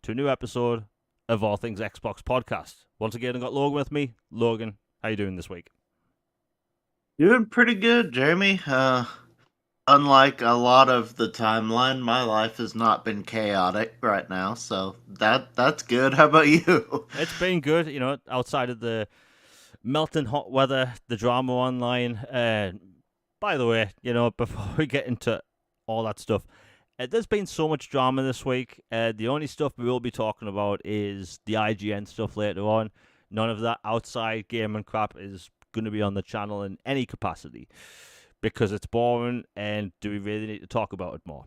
to a new episode of All Things Xbox Podcast. Once again, I've got Logan with me. Logan, how you doing this week? Doing pretty good, Jeremy. Unlike a lot of the timeline, my life has not been chaotic right now, so that's good. How about you? It's been good, outside of the melting hot weather, the drama online. By the way, before we get into all that stuff, there's been so much drama this week. The only stuff we will be talking about is the IGN stuff later on. None of that outside gaming crap is going to be on the channel in any capacity because it's boring, and do we really need to talk about it more?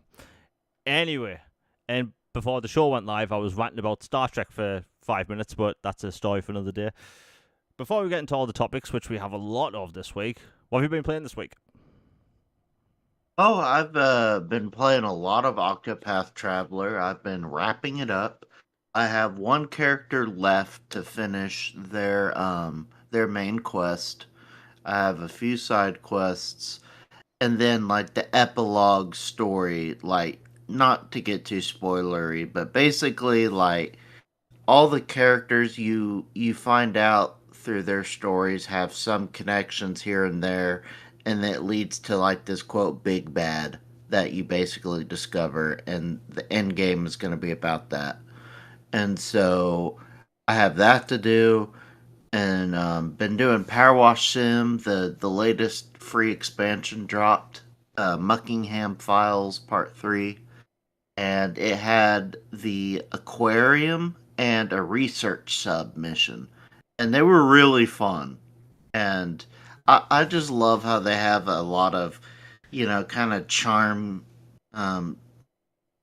Anyway, and before the show went live, I was ranting about Star Trek for 5 minutes, but that's a story for another day. Before we get into all the topics, which we have a lot of this week, what have you been playing this week? Oh, I've been playing a lot of Octopath Traveler. I've been wrapping it up. I have one character left to finish their main quest. I have a few side quests, and then like the epilogue story, like not to get too spoilery, but basically like all the characters you find out through their stories have some connections here and there, and it leads to like this quote big bad that you basically discover, and the end game is going to be about that. And so I have that to do, and been doing Power Wash Sim. The latest free expansion dropped, Muckingham Files Part 3, and it had the aquarium and a research submission, and they were really fun. And I just love how they have a lot of, kind of um,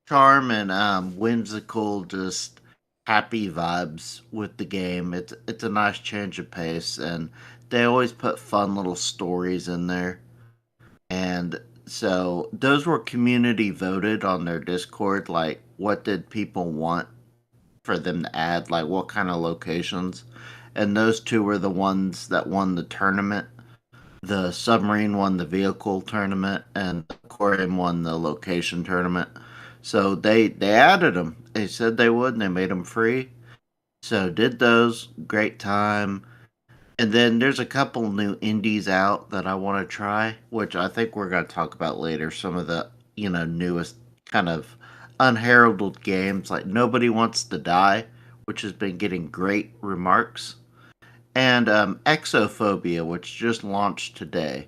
charm and whimsical, just happy vibes with the game. It's a nice change of pace, and they always put fun little stories in there. And so those were community voted on their Discord. Like, what did people want for them to add? Like, what kind of locations? And those two were the ones that won the tournament. The submarine won the vehicle tournament, and the aquarium won the location tournament. So they added them. They said they would, and they made them free. So did those. Great time. And then there's a couple new indies out that I want to try, which I think we're going to talk about later. Some of the, newest kind of unheralded games like Nobody Wants to Die, which has been getting great remarks, and Exophobia, which just launched today.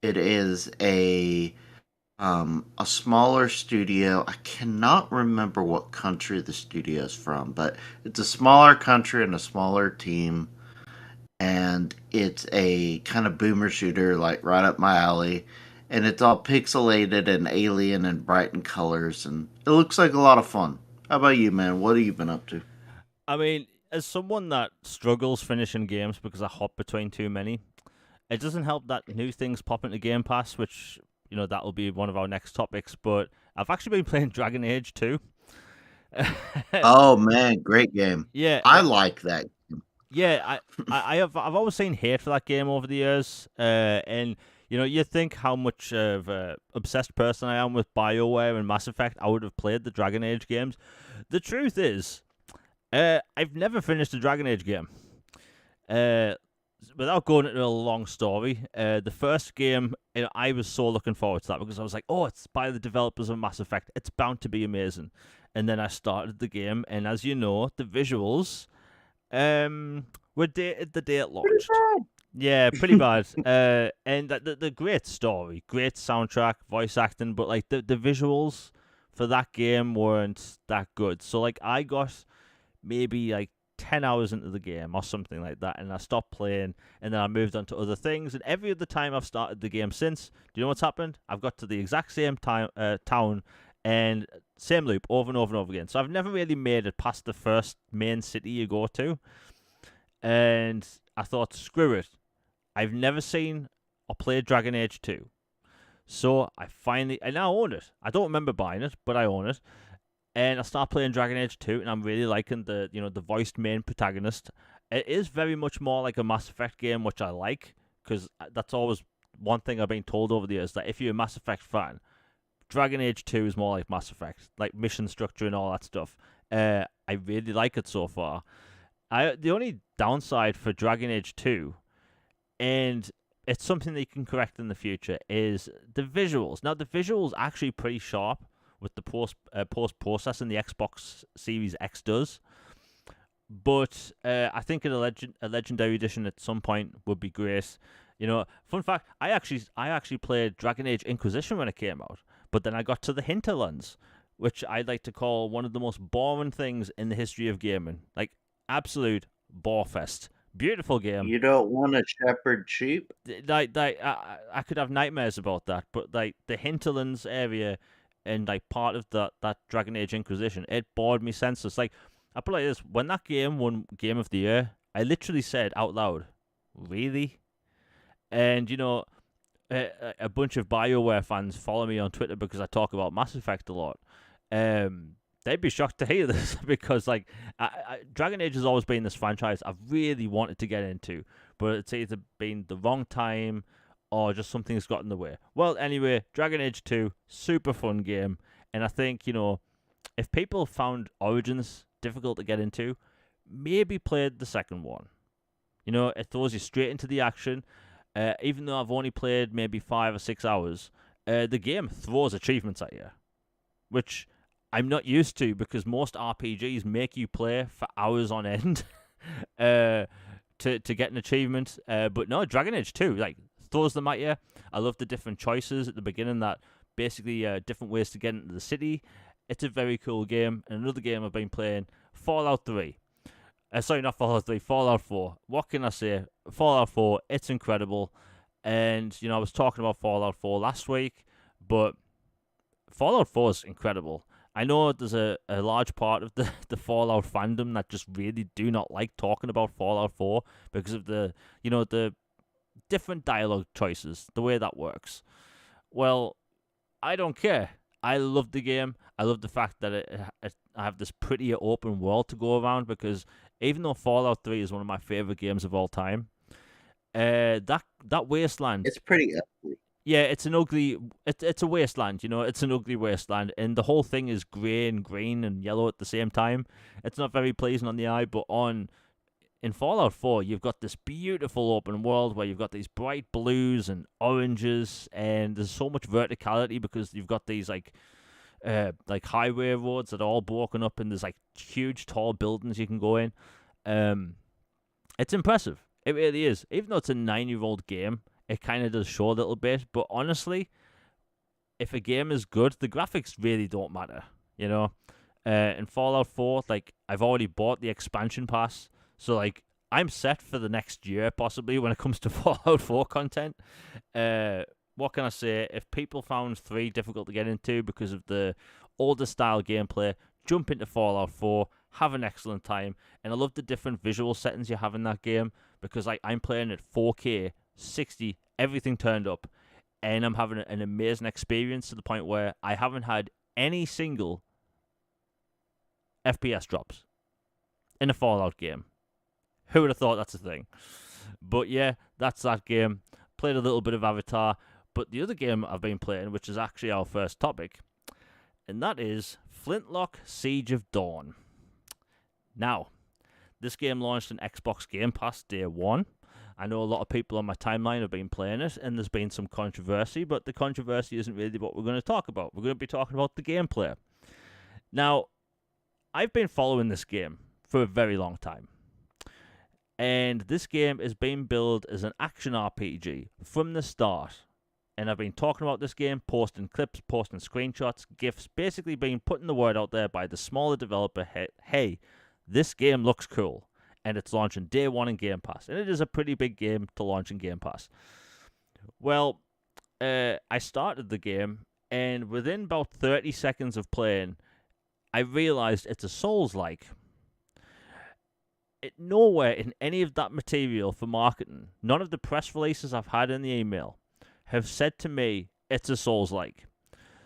It is a smaller studio. I cannot remember what country the studio is from, but it's a smaller country and a smaller team, and it's a kind of boomer shooter, like right up my alley. And it's all pixelated and alien and bright in colors, and it looks like a lot of fun. How about you, man? What have you been up to? I mean, as someone that struggles finishing games because I hop between too many, it doesn't help that new things pop into Game Pass, which, that will be one of our next topics. But I've actually been playing Dragon Age 2. Oh man, great game. Yeah, I like that. yeah, I've always seen hate for that game over the years, and you think how much of a obsessed person I am with BioWare and Mass Effect. I would have played the Dragon Age games. The truth is, I've never finished a Dragon Age game. Without going into a long story, the first game, I was so looking forward to that because I was like, oh, it's by the developers of Mass Effect. It's bound to be amazing. And then I started the game, and as you know, the visuals were dated the day it launched. Yeah, pretty bad. And the great story, great soundtrack, voice acting, but like the visuals for that game weren't that good. So like I got maybe like 10 hours into the game or something like that, and I stopped playing, and then I moved on to other things. And every other time I've started the game since, do you know what's happened? I've got to the exact same town and same loop over and over and over again. So I've never really made it past the first main city you go to. And I thought, screw it. I've never seen or played Dragon Age 2. So I now own it. I don't remember buying it, but I own it. And I start playing Dragon Age 2, and I'm really liking the voiced main protagonist. It is very much more like a Mass Effect game, which I like, because that's always one thing I've been told over the years, that if you're a Mass Effect fan, Dragon Age 2 is more like Mass Effect, like mission structure and all that stuff. I really like it so far. The only downside for Dragon Age 2, and it's something they can correct in the future, is the visuals. Now the visuals actually pretty sharp with the post processing the Xbox Series X does, but I think a legendary edition at some point would be great. You know, fun fact: I actually played Dragon Age Inquisition when it came out, but then I got to the hinterlands, which I'd like to call one of the most boring things in the history of gaming. Like absolute bore fest. Beautiful game. You don't want a shepherd sheep? I could have nightmares about that, but like the hinterlands area and like part of that Dragon Age Inquisition, it bored me senseless. Like I put it like this: when that game won Game of the Year, I literally said out loud, "Really?" And you know, a bunch of BioWare fans follow me on Twitter because I talk about Mass Effect a lot. They'd be shocked to hear this because like Dragon Age has always been this franchise I've really wanted to get into, but it's either been the wrong time or just something's got in the way. Well, anyway, Dragon Age 2, super fun game, and I think, you know, if people found Origins difficult to get into, maybe played the second one. You know, it throws you straight into the action. Even though I've only played maybe 5 or 6 hours, the game throws achievements at you, which I'm not used to because most RPGs make you play for hours on end to get an achievement. But no, Dragon Age 2 like throws them at you. I love the different choices at the beginning that basically different ways to get into the city. It's a very cool game. And another game I've been playing, Fallout 3. Sorry, not Fallout 3, Fallout 4. What can I say? Fallout 4, it's incredible. And, you know, I was talking about Fallout 4 last week, but Fallout 4 is incredible. I know there's a large part of the Fallout fandom that just really do not like talking about Fallout 4 because of the different dialogue choices, the way that works. Well, I don't care. I love the game. I love the fact that I have this pretty open world to go around because even though Fallout 3 is one of my favorite games of all time, that wasteland. It's pretty ugly. Yeah, it's an ugly. It's a wasteland, you know. It's an ugly wasteland, and the whole thing is grey and green and yellow at the same time. It's not very pleasing on the eye, but in Fallout 4, you've got this beautiful open world where you've got these bright blues and oranges, and there's so much verticality because you've got these like highway roads that are all broken up, and there's like huge tall buildings you can go in. It's impressive. It really is. Even though it's a 9-year-old game, it kind of does show a little bit. But honestly, if a game is good, the graphics really don't matter. You know, in Fallout 4, like I've already bought the expansion pass, so like I'm set for the next year possibly when it comes to Fallout 4 content. What can I say? If people found 3 difficult to get into because of the older style gameplay, jump into Fallout 4, have an excellent time. And I love the different visual settings you have in that game because like I'm playing at 4K, 60, everything turned up, and I'm having an amazing experience to the point where I haven't had any single FPS drops in a Fallout game. Who would have thought that's a thing? But yeah, that's that game. Played a little bit of Avatar. But the other game I've been playing, which is actually our first topic, and that is Flintlock Siege of Dawn. Now, this game launched on Xbox Game Pass day 1. I know a lot of people on my timeline have been playing it, and there's been some controversy, but the controversy isn't really what we're going to talk about. We're going to be talking about the gameplay. Now, I've been following this game for a very long time. And this game is being billed as an action RPG from the start. And I've been talking about this game, posting clips, posting screenshots, GIFs, basically being putting the word out there by the smaller developer, hey, this game looks cool. And it's launching day 1 in Game Pass. And it is a pretty big game to launch in Game Pass. Well, I started the game, and within about 30 seconds of playing, I realized it's a Souls-like. Nowhere in any of that material for marketing, none of the press releases I've had in the email have said to me it's a Souls-like.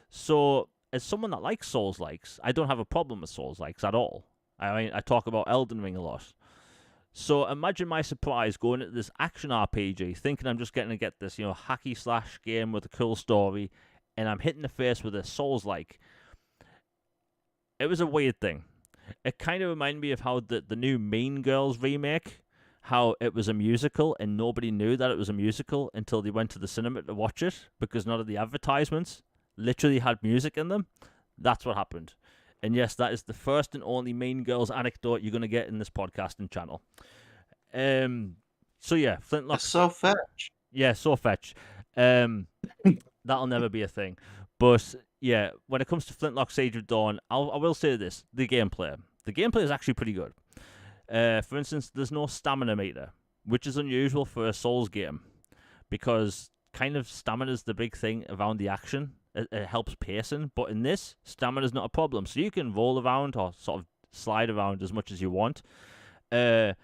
So, as someone that likes Souls-likes, I don't have a problem with Souls-likes at all. I mean, I talk about Elden Ring a lot. So imagine my surprise going into this action RPG, thinking I'm just getting to get this, hacky slash game with a cool story, and I'm hitting the face with a Souls-like. It was a weird thing. It kind of reminded me of how the new Mean Girls remake, how it was a musical and nobody knew that it was a musical until they went to the cinema to watch it because none of the advertisements literally had music in them. That's what happened. And yes, that is the first and only Mean Girls anecdote you're going to get in this podcasting channel. So yeah, That's Flintlock's so fetch. yeah, so fetch. That'll never be a thing. But yeah, when it comes to Flintlock Siege of Dawn, I will say this: the gameplay. The gameplay is actually pretty good. For instance, there's no stamina meter, which is unusual for a Souls game because kind of stamina is the big thing around the action. It helps pacing, but in this, stamina is not a problem. So you can roll around or sort of slide around as much as you want. The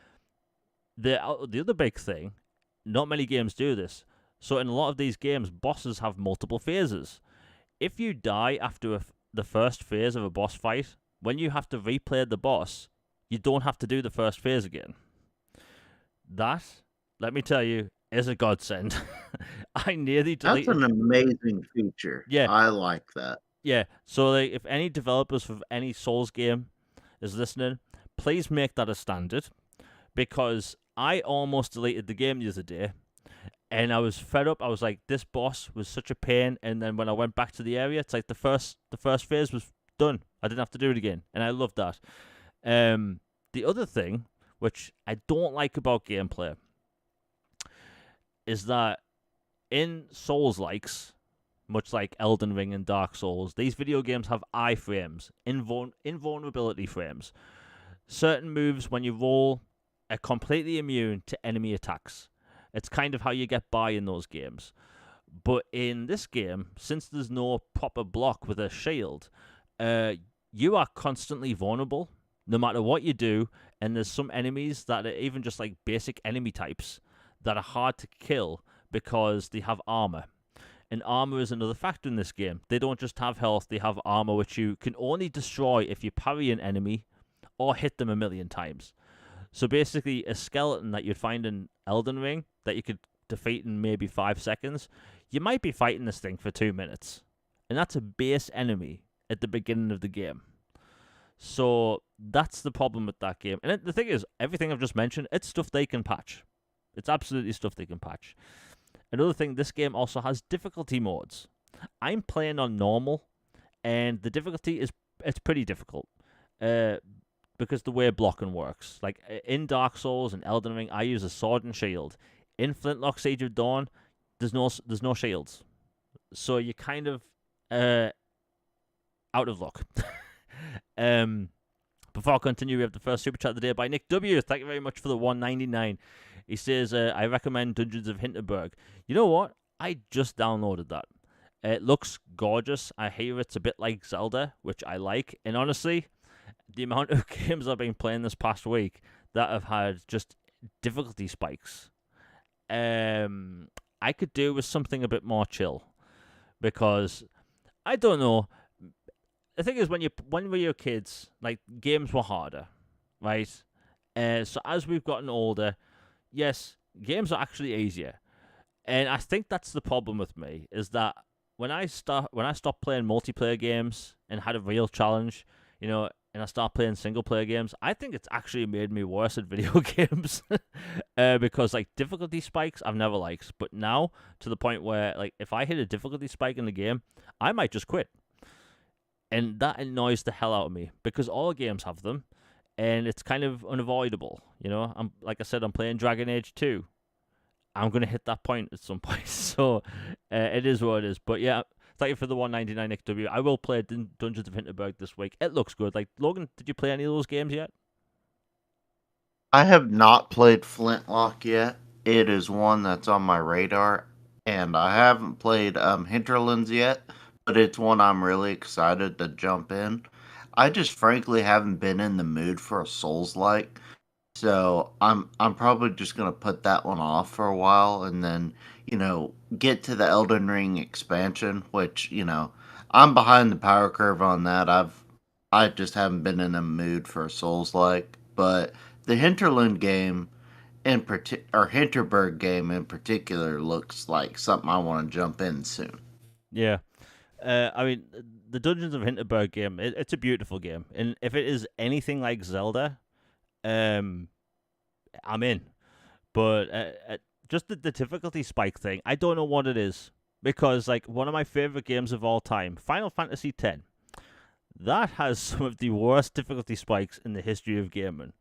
other big thing, not many games do this. So in a lot of these games, bosses have multiple phases. If you die after the first phase of a boss fight, when you have to replay the boss, you don't have to do the first phase again. That, let me tell you, is a godsend. I nearly That's deleted. an amazing feature. Yeah, I like that. yeah. So like, if any developers for any Souls game is listening, please make that a standard because I almost deleted the game the other day and I was fed up. I was like, this boss was such a pain. And then when I went back to the area, it's like the first phase was done. I didn't have to do it again, and I loved that. The other thing, which I don't like about gameplay, is that in Souls likes, much like Elden Ring and Dark Souls, these video games have iframes, invulnerability frames. Certain moves, when you roll, are completely immune to enemy attacks. It's kind of how you get by in those games. But in this game, since there's no proper block with a shield, you are constantly vulnerable no matter what you do. And there's some enemies that are even just like basic enemy types that are hard to kill because they have armor. And armor is another factor in this game. They don't just have health, they have armor, which you can only destroy if you parry an enemy or hit them a million times. So basically, a skeleton that you'd find in Elden Ring that you could defeat in maybe 5 seconds, you might be fighting this thing for 2 minutes. And that's a base enemy at the beginning of the game. So that's the problem with that game. And the thing is, everything I've just mentioned, it's stuff they can patch. It's absolutely stuff they can patch. Another thing, this game also has difficulty modes. I'm playing on normal, and the difficulty it's pretty difficult. Because the way blocking works. Like in Dark Souls and Elden Ring, I use a sword and shield. In Flintlock Siege of Dawn, there's no shields, so you're kind of out of luck. Before I continue, we have the first super chat of the day by Nick W. Thank you very much for the $1.99. He says, I recommend Dungeons of Hinterberg. You know what? I just downloaded that. It looks gorgeous. I hear it's a bit like Zelda, which I like. And honestly, the amount of games I've been playing this past week that have had just difficulty spikes, I could do with something a bit more chill. Because, I don't know, the thing is, when we were kids, like, games were harder, right? So as we've gotten older, yes, games are actually easier. And I think that's the problem with me, is that when I stopped playing multiplayer games and had a real challenge, and I start playing single player games, I think it's actually made me worse at video games. Because like difficulty spikes I've never liked, but now to the point where like if I hit a difficulty spike in the game, I might just quit. And that annoys the hell out of me because all games have them and it's kind of unavoidable. I'm like I said, I'm playing Dragon Age 2. I'm gonna hit that point at some point. So it is what it is. But yeah, thank you for the $1.99 XW. I will play Dungeons of Hinterberg this week. It looks good. Like, Logan, did you play any of those games yet? I have not played Flintlock yet. It is one that's on my radar, and I haven't played Hinterlands yet, but it's one I'm really excited to jump in. I just frankly haven't been in the mood for a Souls-like, so I'm probably just gonna put that one off for a while, and then get to the Elden Ring expansion, which I'm behind the power curve on that. I just haven't been in a mood for a Souls-like, but the Hinterland game or Hinterberg game in particular looks like something I want to jump in soon. Yeah. I mean, the Dungeons of Hinterberg game, it's a beautiful game, and if it is anything like Zelda, I'm in. But just the difficulty spike thing, I don't know what it is, because like one of my favorite games of all time, Final Fantasy X, that has some of the worst difficulty spikes in the history of gaming,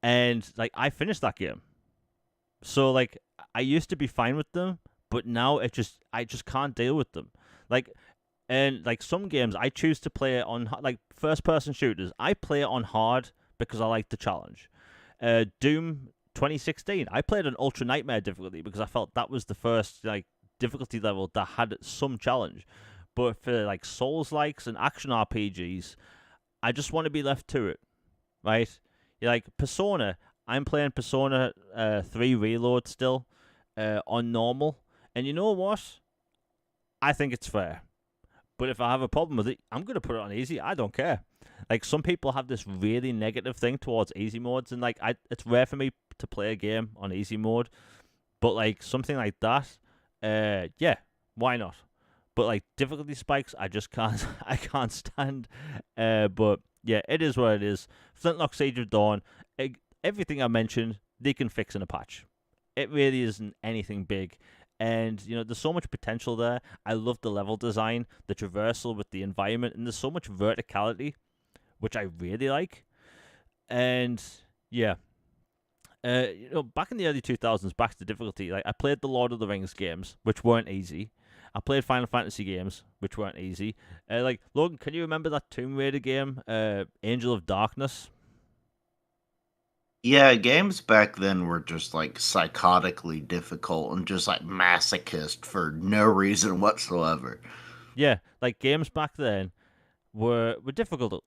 and like I finished that game, so like I used to be fine with them, but now I just can't deal with them, like. And like some games, I choose to play it on like first-person shooters. I play it on hard because I like the challenge. Doom 2016, I played on Ultra Nightmare difficulty because I felt that was the first like difficulty level that had some challenge. But for like Souls likes and action RPGs, I just want to be left to it, right? You're like Persona. I'm playing Persona 3 Reload still on normal, and you know what? I think it's fair. But if I have a problem with it, I'm going to put it on easy. I don't care. Like, some people have this really negative thing towards easy modes, and, like, it's rare for me to play a game on easy mode. But, like, something like that, yeah, why not? But, like, difficulty spikes, I just can't, I can't stand. But, yeah, it is what it is. Flintlock Siege of Dawn, everything I mentioned, they can fix in a patch. It really isn't anything big. And, you know, there's so much potential there. I love the level design, the traversal with the environment, and there's so much verticality, which I really like. And, yeah. You know, back in the early 2000s, back to difficulty, like I played the Lord of the Rings games, which weren't easy. I played Final Fantasy games, which weren't easy. Like, Logan, can you remember that Tomb Raider game, Angel of Darkness? Yeah, games back then were just like psychotically difficult and just like masochist for no reason whatsoever. Yeah, like games back then were difficult,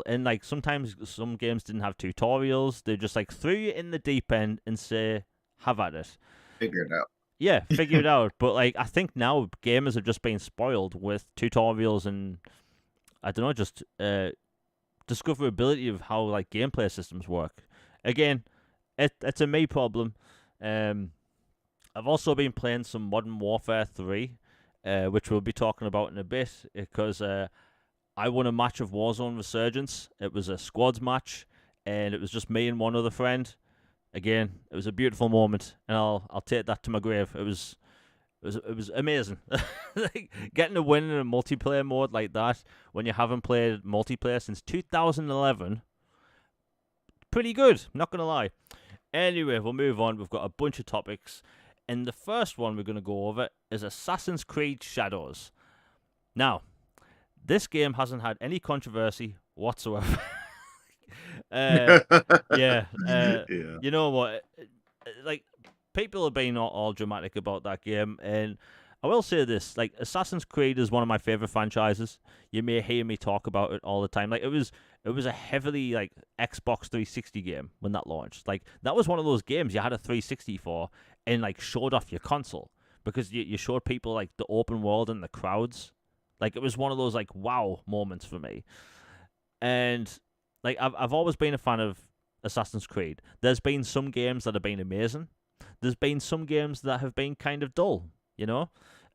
and like sometimes some games didn't have tutorials. They just like threw you in the deep end and say, "Have at it." Figure it out. Yeah, figure it out. But like I think now gamers have just been spoiled with tutorials and I don't know, just discoverability of how like gameplay systems work. Again, it's a me problem. I've also been playing some Modern Warfare 3, which we'll be talking about in a bit, because I won a match of Warzone Resurgence. It was a squads match, and it was just me and one other friend. Again, it was a beautiful moment, and I'll take that to my grave. It was amazing. Like, getting a win in a multiplayer mode like that when you haven't played multiplayer since 2011, pretty good, not gonna lie. Anyway, we'll move on. We've got a bunch of topics, and the first one we're gonna go over is Assassin's Creed Shadows. Now, this game hasn't had any controversy whatsoever. uh, yeah, Yeah. you know what? Like, people have been all dramatic about that game, and I will say this: like, Assassin's Creed is one of my favorite franchises. You may hear me talk about it all the time. Like, it was a heavily like Xbox 360 game when that launched. Like, that was one of those games you had a 360 for, and like showed off your console because you showed people like the open world and the crowds. Like, it was one of those like wow moments for me. And like I've always been a fan of Assassin's Creed. There's been some games that have been amazing. There's been some games that have been kind of dull, you know?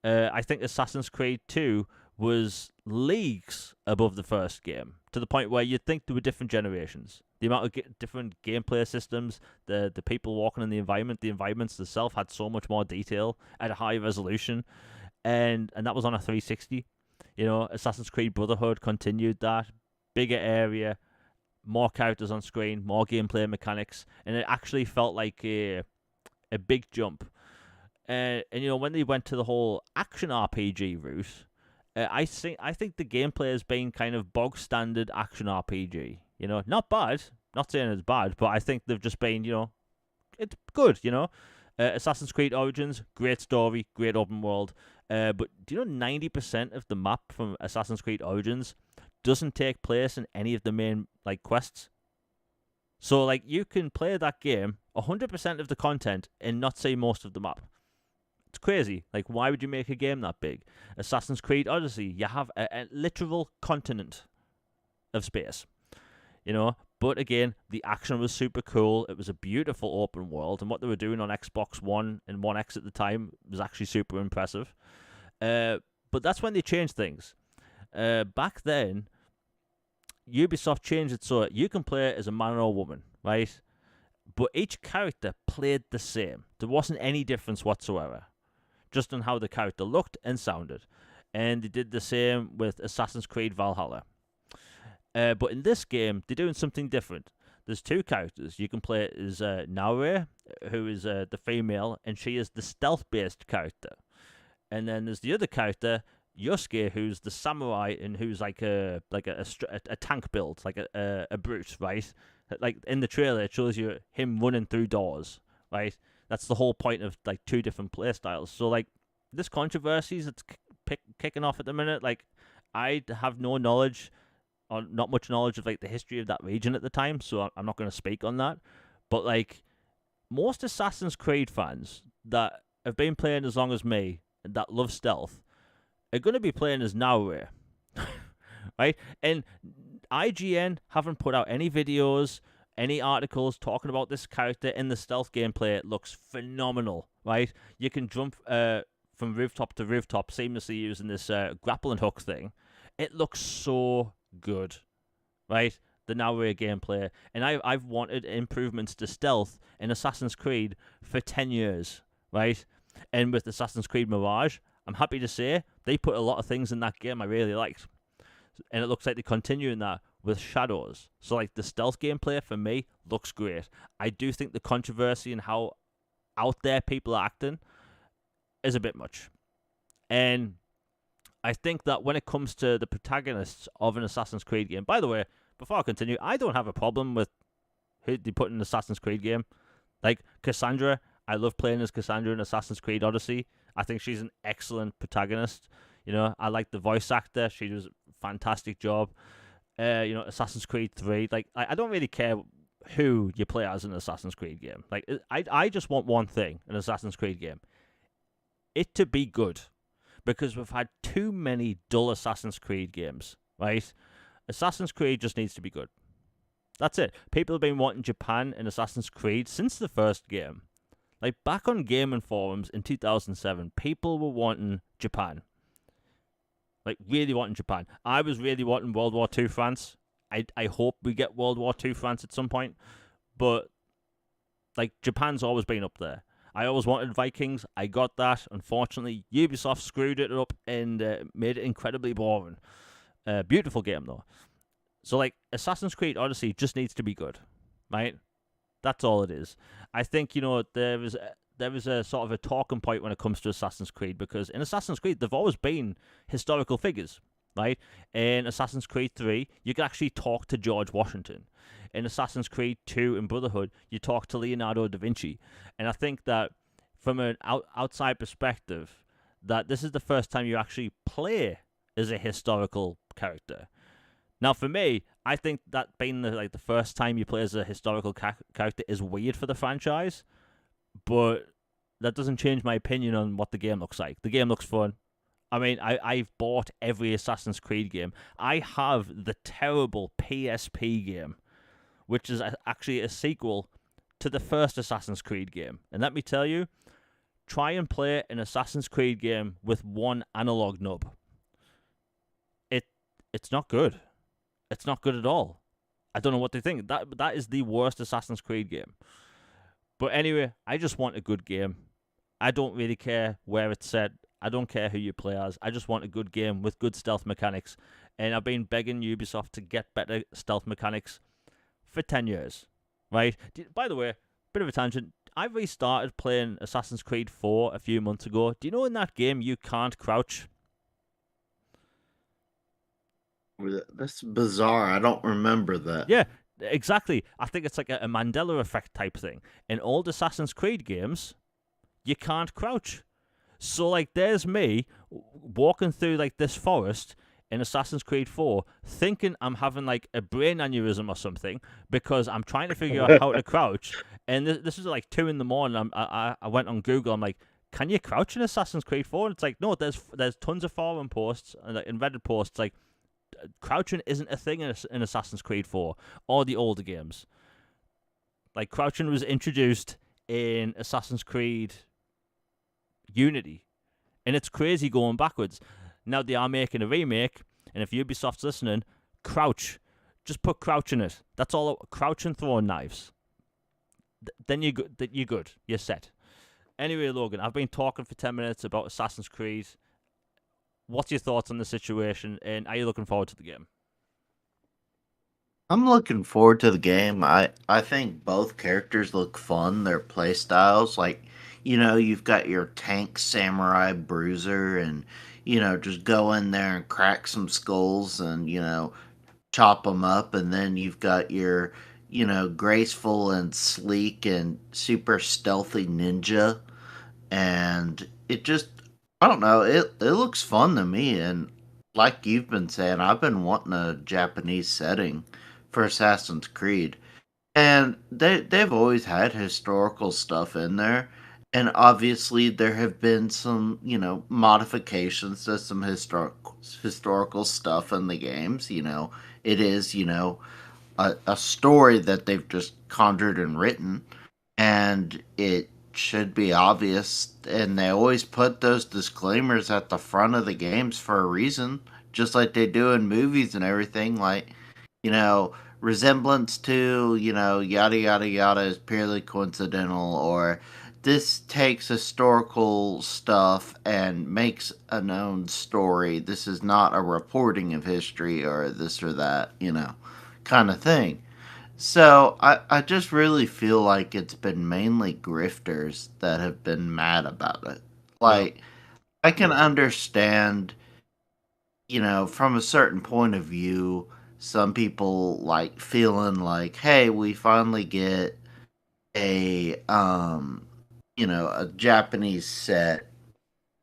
I think Assassin's Creed 2 was leagues above the first game, to the point where you'd think there were different generations. The amount of different gameplay systems, the people walking in the environments themselves had so much more detail at a high resolution, and that was on a 360. You know, Assassin's Creed Brotherhood continued that. Bigger area, more characters on screen, more gameplay mechanics, and it actually felt like a big jump. And you know, when they went to the whole action RPG route, I think the gameplay has been kind of bog standard action RPG. You know, not bad. Not saying it's bad, but I think they've just been, you know, it's good. You know, Assassin's Creed Origins, great story, great open world. But do you know 90% of the map from Assassin's Creed Origins doesn't take place in any of the main like quests? So like you can play that game 100% of the content and not see most of the map. It's crazy. Like, why would you make a game that big? Assassin's Creed Odyssey, you have a literal continent of space, you know. But again, the action was super cool. It was a beautiful open world, and what they were doing on Xbox One and One X at the time was actually super impressive. But that's when they changed things. back then, Ubisoft changed it so you can play it as a man or a woman, right? But each character played the same. There wasn't any difference whatsoever, just on how the character looked and sounded. And they did the same with Assassin's Creed Valhalla. But in this game, they're doing something different. There's two characters. You can play as Naure, who is the female, and she is the stealth-based character. And then there's the other character, Yosuke, who's the samurai and who's like a tank build, like a brute, right? Like in the trailer, it shows you him running through doors, right? That's the whole point of like two different play styles. So like this controversy that's kicking off at the minute, like I have no knowledge or not much knowledge of like the history of that region at the time, so I'm not going to speak on that. But like most Assassin's Creed fans that have been playing as long as me and that love stealth are going to be playing as Naure, right? And IGN haven't put out any videos, any articles talking about this character in the stealth gameplay. It looks phenomenal, right? You can jump from rooftop to rooftop seamlessly using this grappling hook thing. It looks so good, right? The Naure gameplay. And I've wanted improvements to stealth in Assassin's Creed for 10 years, right? And with Assassin's Creed Mirage, I'm happy to say they put a lot of things in that game I really liked. And it looks like they're continuing that with Shadows. So like the stealth gameplay for me looks great. I do think the controversy and how out there people are acting is a bit much. And I think that when it comes to the protagonists of an Assassin's Creed game, by the way, before I continue, I don't have a problem with who they put in an Assassin's Creed game. Like Cassandra, I love playing as Cassandra in Assassin's Creed Odyssey. I think she's an excellent protagonist. You know, I like the voice actor. She does a fantastic job. Assassin's Creed 3. Like, I don't really care who you play as in an Assassin's Creed game. Like, I just want one thing in an Assassin's Creed game. It to be good. Because we've had too many dull Assassin's Creed games, right? Assassin's Creed just needs to be good. That's it. People have been wanting Japan in Assassin's Creed since the first game. Like, back on gaming forums in 2007, people were wanting Japan. Like, really wanting Japan. I was really wanting World War II France. I hope we get World War II France at some point. But, like, Japan's always been up there. I always wanted Vikings. I got that. Unfortunately, Ubisoft screwed it up and made it incredibly boring. Beautiful game, though. So, like, Assassin's Creed Odyssey just needs to be good, right? That's all it is. I think, there is a sort of a talking point when it comes to Assassin's Creed, because in Assassin's Creed, they've always been historical figures, right? In Assassin's Creed 3, you can actually talk to George Washington. In Assassin's Creed 2 and Brotherhood, you talk to Leonardo da Vinci. And I think that from an outside perspective, that this is the first time you actually play as a historical character. Now, for me, I think that being the first time you play as a historical character is weird for the franchise, but that doesn't change my opinion on what the game looks like. The game looks fun. I mean, I've bought every Assassin's Creed game. I have the terrible PSP game, which is actually a sequel to the first Assassin's Creed game. And let me tell you, try and play an Assassin's Creed game with one analog nub. It's not good. It's not good at all. I don't know what they think. That is the worst Assassin's Creed game. But anyway, I just want a good game. I don't really care where it's set. I don't care who you play as. I just want a good game with good stealth mechanics. And I've been begging Ubisoft to get better stealth mechanics for 10 years, right? By the way, bit of a tangent. I restarted playing Assassin's Creed 4 a few months ago. Do you know in that game you can't crouch? That's bizarre. I don't remember that. Yeah, exactly. I think it's like a Mandela effect type thing. In old Assassin's Creed games, you can't crouch. So, like, there's me walking through, like, this forest in Assassin's Creed 4 thinking I'm having, like, a brain aneurysm or something because I'm trying to figure out how to crouch. And this is, like, 2 in the morning. I went on Google. I'm like, can you crouch in Assassin's Creed 4? And it's like, no, there's tons of forum posts and like, in Reddit posts, like, crouching isn't a thing in Assassin's Creed 4 or the older games. Like, crouching was introduced in Assassin's Creed Unity, and it's crazy going backwards. Now they are making a remake, And if Ubisoft's listening, crouch. Just put crouch in it. That's all. Crouch and throw knives. Then you're good. You're good. You're set. Anyway, Logan, I've been talking for 10 minutes about Assassin's Creed. What's your thoughts on the situation, and are you looking forward to the game? I'm looking forward to the game. I think both characters look fun. Their play styles, like, you've got your tank samurai bruiser, and just go in there and crack some skulls, and chop them up, and then you've got your graceful and sleek and super stealthy ninja, and it just, I don't know, it looks fun to me. And like you've been saying, I've been wanting a Japanese setting for Assassin's Creed, and they've always had historical stuff in there. And obviously there have been some, modifications to some historical stuff in the games. It is, a story that they've just conjured and written, and it should be obvious. And they always put those disclaimers at the front of the games for a reason, just like they do in movies and everything. Like, resemblance to, yada yada yada is purely coincidental, or this takes historical stuff and makes a known story. This is not a reporting of history or this or that, kind of thing. So I just really feel like it's been mainly grifters that have been mad about it. Yep. Like, I can understand, from a certain point of view, some people like feeling like, hey, we finally get a a Japanese set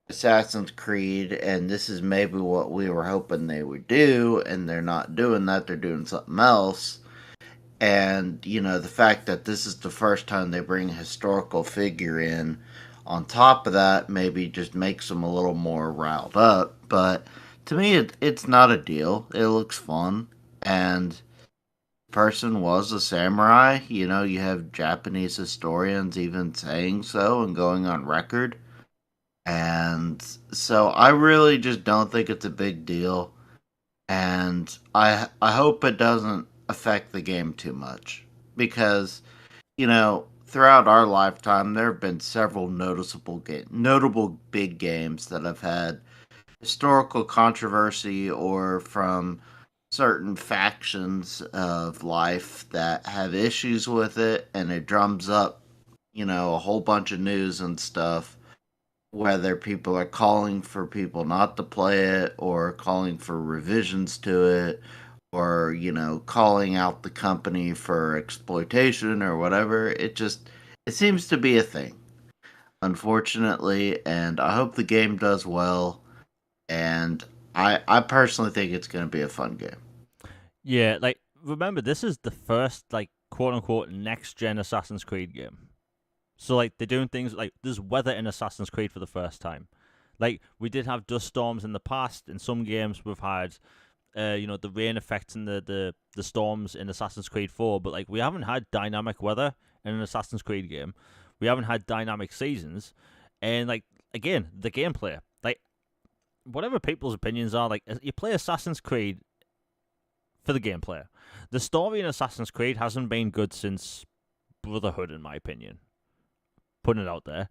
Assassin's Creed, and this is maybe what we were hoping they would do, and they're not doing that, they're doing something else. And the fact that this is the first time they bring a historical figure in on top of that maybe just makes them a little more riled up. But to me, it's not a deal. It looks fun, and the person was a samurai. You have Japanese historians even saying so and going on record. And so I really just don't think it's a big deal, and I hope it doesn't affect the game too much, because throughout our lifetime there have been several notable big games that have had historical controversy, or from certain factions of life that have issues with it, and it drums up a whole bunch of news and stuff, whether people are calling for people not to play it, or calling for revisions to it, or calling out the company for exploitation or whatever. It seems to be a thing, unfortunately. And I hope the game does well, and I personally think it's going to be a fun game. Yeah, like remember, this is the first like quote unquote next gen Assassin's Creed game. So like they're doing things like there's weather in Assassin's Creed for the first time. Like we did have dust storms in the past. In some games we've had the rain effects and the storms in Assassin's Creed 4, but like we haven't had dynamic weather in an Assassin's Creed game. We haven't had dynamic seasons, and like again, the gameplay, like whatever people's opinions are, like you play Assassin's Creed for the gameplay. The story in Assassin's Creed hasn't been good since Brotherhood, in my opinion. Putting it out there,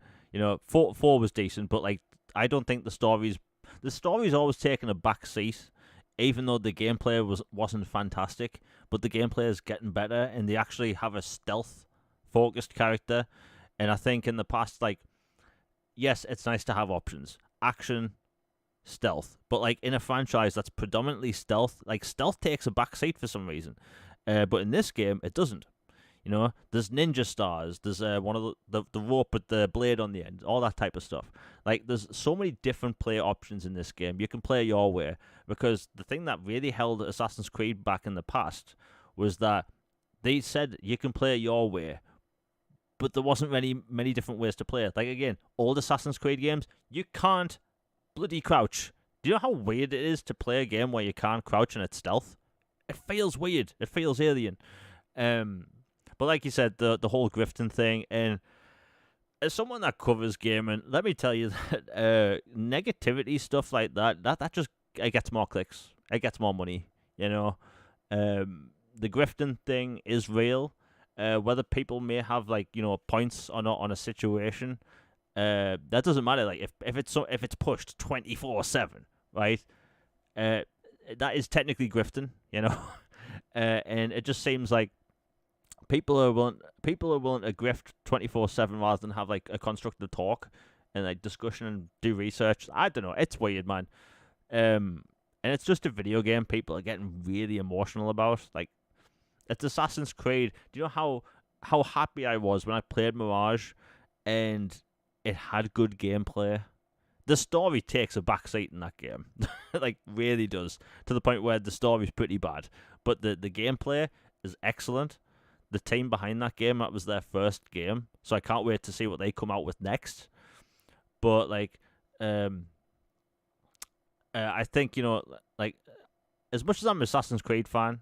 four was decent, but like I don't think the story's always taken a back seat, even though the gameplay wasn't fantastic. But the gameplay is getting better, and they actually have a stealth focused character. And I think in the past, like, yes, it's nice to have options, action, stealth, but like in a franchise that's predominantly stealth, like stealth takes a back seat for some reason. But in this game, it doesn't. There's ninja stars. There's one of the rope with the blade on the end, all that type of stuff. Like, there's so many different play options in this game. You can play your way, because the thing that really held Assassin's Creed back in the past was that they said you can play your way, but there wasn't many different ways to play it. Like, again, old Assassin's Creed games, you can't bloody crouch. Do you know how weird it is to play a game where you can't crouch and it's stealth? It feels weird. It feels alien. But like you said, the whole grifting thing, and as someone that covers gaming, let me tell you that negativity stuff like that just gets more clicks. it gets more money. You know, the grifting thing is real. Whether people may have like points or not on a situation, that doesn't matter. Like if it's pushed 24/7, right? Uh, that is technically grifting, and it just seems like people are willing to grift 24/7 rather than have like a constructive talk and like discussion and do research. I don't know. It's weird, man. And it's just a video game. People are getting really emotional about. Like, it's Assassin's Creed. Do you know how happy I was when I played Mirage, and it had good gameplay? The story takes a backseat in that game, like really does, to the point where the story's pretty bad, but the gameplay is excellent. The team behind that game, that was their first game, so I can't wait to see what they come out with next. But like, I think like as much as I'm an Assassin's Creed fan,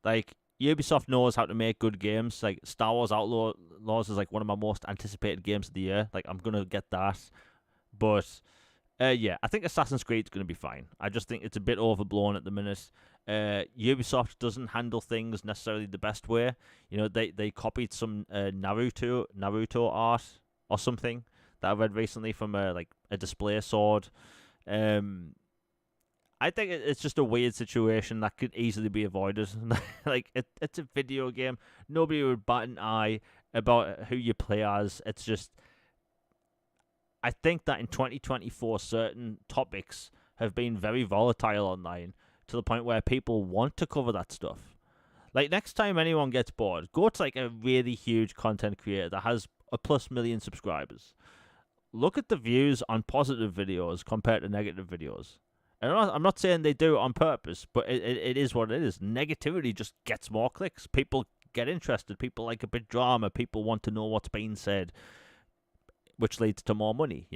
like Ubisoft knows how to make good games. Like Star Wars Outlaws is like one of my most anticipated games of the year. Like I'm gonna get that, but yeah, I think Assassin's Creed's gonna be fine. I just think it's a bit overblown at the minute. Ubisoft doesn't handle things necessarily the best way. They copied some Naruto art or something that I read recently from like a display sword. I think it's just a weird situation that could easily be avoided. Like it's a video game. Nobody would bat an eye about who you play as. It's just, I think that in 2024, certain topics have been very volatile online to the point where people want to cover that stuff. Like next time anyone gets bored, go to like a really huge content creator that has a plus million subscribers. Look at the views on positive videos compared to negative videos. And I'm not saying they do it on purpose, but it is what it is. Negativity just gets more clicks. People get interested. People like a bit drama. People want to know what's being said, which leads to more money,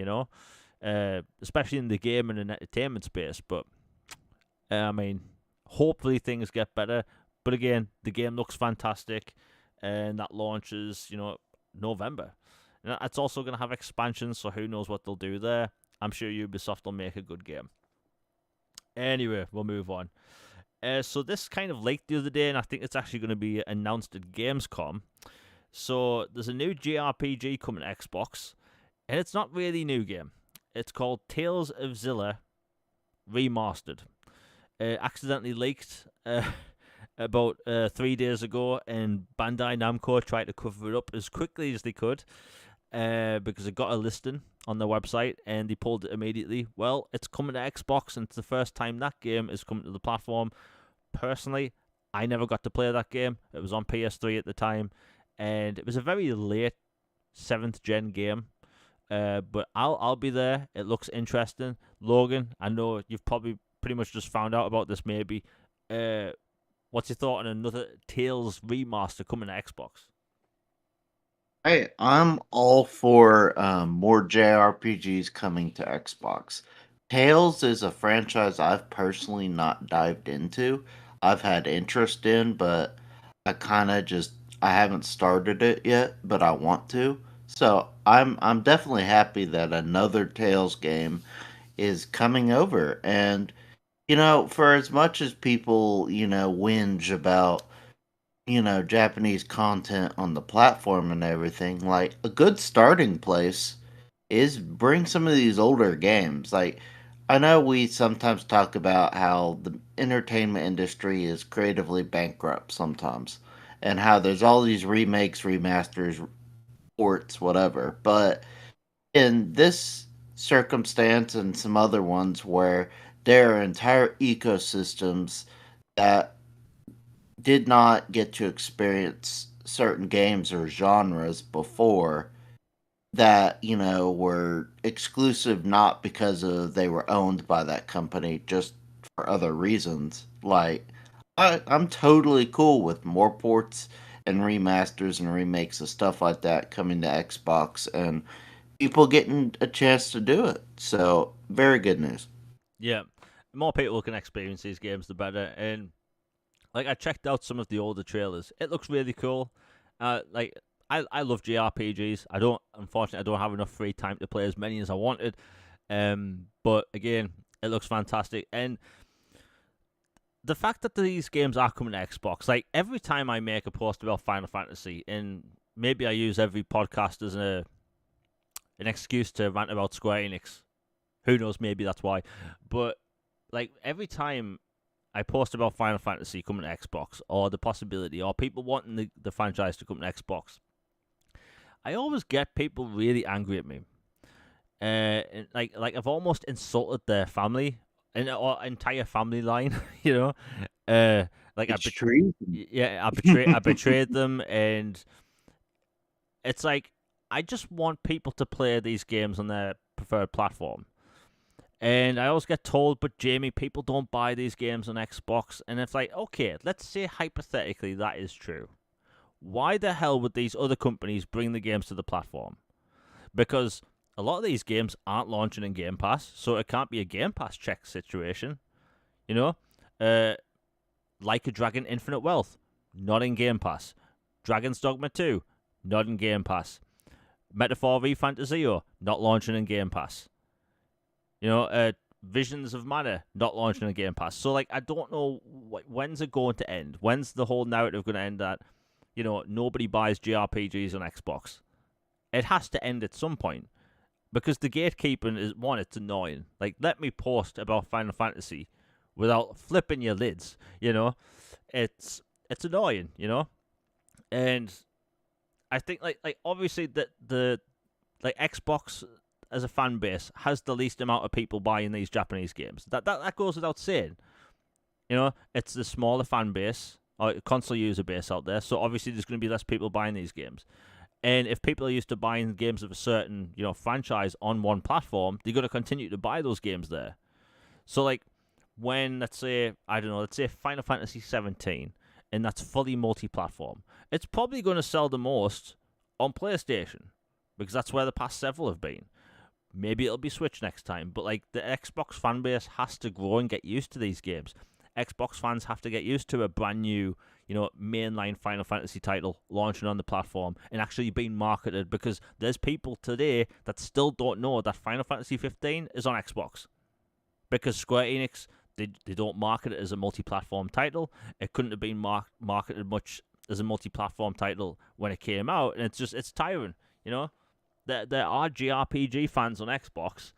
especially in the game and entertainment space. But, I mean, hopefully things get better. But again, the game looks fantastic, and that launches, November. And it's also going to have expansions, so who knows what they'll do there. I'm sure Ubisoft will make a good game. Anyway, we'll move on. So this kind of leaked the other day, and I think it's actually going to be announced at Gamescom. So there's a new JRPG coming to Xbox, and it's not really a new game. It's called Tales of Xillia Remastered. Accidentally leaked about 3 days ago, and Bandai Namco tried to cover it up as quickly as they could because it got a listing on their website, and they pulled it immediately. Well, it's coming to Xbox, and it's the first time that game is coming to the platform. Personally, I never got to play that game. It was on PS3 at the time, and it was a very late 7th gen game. But I'll be there. It looks interesting. Logan, I know you've probably pretty much just found out about this maybe. What's your thought on another Tales remaster coming to Xbox? Hey, I'm all for more JRPGs coming to Xbox. Tales is a franchise I've personally not dived into. I've had interest in, but I haven't started it yet, but I want to. So I'm definitely happy that another Tales game is coming over. And for as much as people whinge about Japanese content on the platform and everything, like a good starting place is bring some of these older games. Like, I know we sometimes talk about how the entertainment industry is creatively bankrupt sometimes, and how there's all these remakes, remasters, ports, whatever. But in this circumstance and some other ones where there are entire ecosystems that did not get to experience certain games or genres before that were exclusive, not because of they were owned by that company, just for other reasons. Like, I'm totally cool with more ports and remasters and remakes of stuff like that coming to Xbox and people getting a chance to do it. So very good news. Yeah, the more people can experience these games, the better. And like, I checked out some of the older trailers. It looks really cool. Like, I love JRPGs. Unfortunately, I don't have enough free time to play as many as I wanted. But again, it looks fantastic. And the fact that these games are coming to Xbox, like every time I make a post about Final Fantasy, and maybe I use every podcast as an excuse to rant about Square Enix. Who knows? Maybe that's why. But like every time I post about Final Fantasy coming to Xbox, or the possibility, or people wanting the franchise to come to Xbox, I always get people really angry at me. Like I've almost insulted their family and or entire family line, you know. Like It's treason. I betrayed them, and it's like I just want people to play these games on their preferred platform. And I always get told, but Jamie, people don't buy these games on Xbox. And it's like, okay, let's say hypothetically that is true. Why the hell would these other companies bring the games to the platform? Because a lot of these games aren't launching in Game Pass, so it can't be a Game Pass check situation. You know? Like a Dragon Infinite Wealth, not in Game Pass. Dragon's Dogma 2, not in Game Pass. Metaphor ReFantazio, not launching in Game Pass. You know, Visions of Mana, not launching in Game Pass. So, like, I don't know when's it going to end. When's the whole narrative going to end that, you know, nobody buys JRPGs on Xbox? It has to end at some point. Because the gatekeeping is, one, it's annoying. Like, let me post about Final Fantasy without flipping your lids, you know? It's annoying, you know? And I think, like obviously, the like, Xbox as a fan base has the least amount of people buying these Japanese games. That goes without saying. You know, it's the smaller fan base or console user base out there, so obviously there's going to be less people buying these games. And if people are used to buying games of a certain, you know, franchise on one platform, they're going to continue to buy those games there. So, like, when, let's say Final Fantasy 17, and that's fully multi-platform, it's probably going to sell the most on PlayStation, because that's where the past several have been. Maybe it'll be Switch next time, but like the Xbox fan base has to grow and get used to these games. Xbox fans have to get used to a brand new, you know, mainline Final Fantasy title launching on the platform and actually being marketed, because there's people today that still don't know that Final Fantasy 15 is on Xbox. Because Square Enix, they don't market it as a multi-platform title. It couldn't have been marketed much as a multi-platform title when it came out, and it's tiring, you know? There are JRPG fans on Xbox,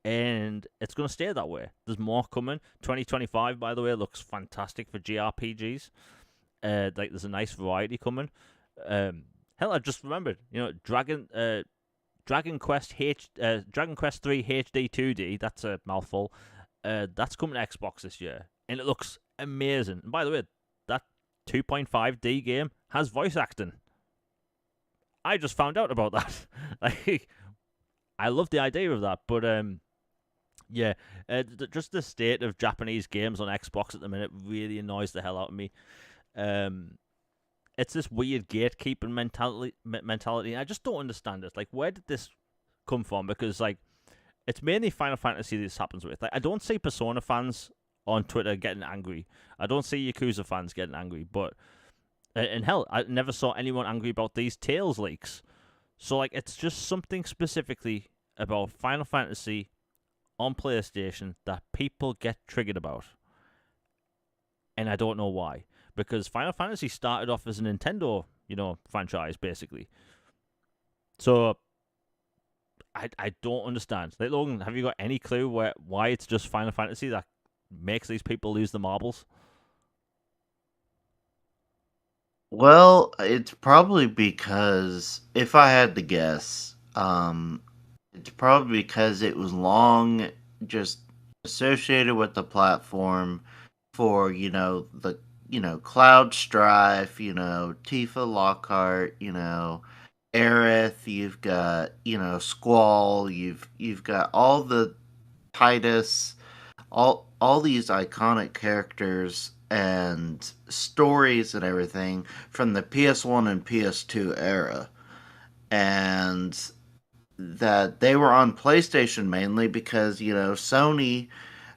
and it's going to stay that way. There's more coming. 2025, by the way, looks fantastic for JRPGs. Like, there's a nice variety coming. Hell, I just remembered, you know, Dragon Quest 3 HD 2D, that's a mouthful. That's coming to Xbox this year, and it looks amazing. And by the way, that 2.5D game has voice acting. I just found out about that. Like, I love the idea of that, but yeah, just the state of Japanese games on Xbox at the minute really annoys the hell out of me. It's this weird gatekeeping mentality. I just don't understand it. Like, where did this come from? Because, like, it's mainly Final Fantasy this happens with. Like, I don't see Persona fans on Twitter getting angry. I don't see Yakuza fans getting angry, but and hell, I never saw anyone angry about these Tales leaks. So, like, it's just something specifically about Final Fantasy on PlayStation that people get triggered about. And I don't know why. Because Final Fantasy started off as a Nintendo, you know, franchise, basically. So, I don't understand. Like, Logan, have you got any clue why it's just Final Fantasy that makes these people lose the marbles? Well, it's probably because, if I had to guess, it's probably because it was long just associated with the platform for, Cloud Strife, Tifa Lockhart, Aerith, you've got, Squall, you've got all the Titus, all these iconic characters and stories and everything from the PS1 and PS2 era. And that they were on PlayStation mainly because, Sony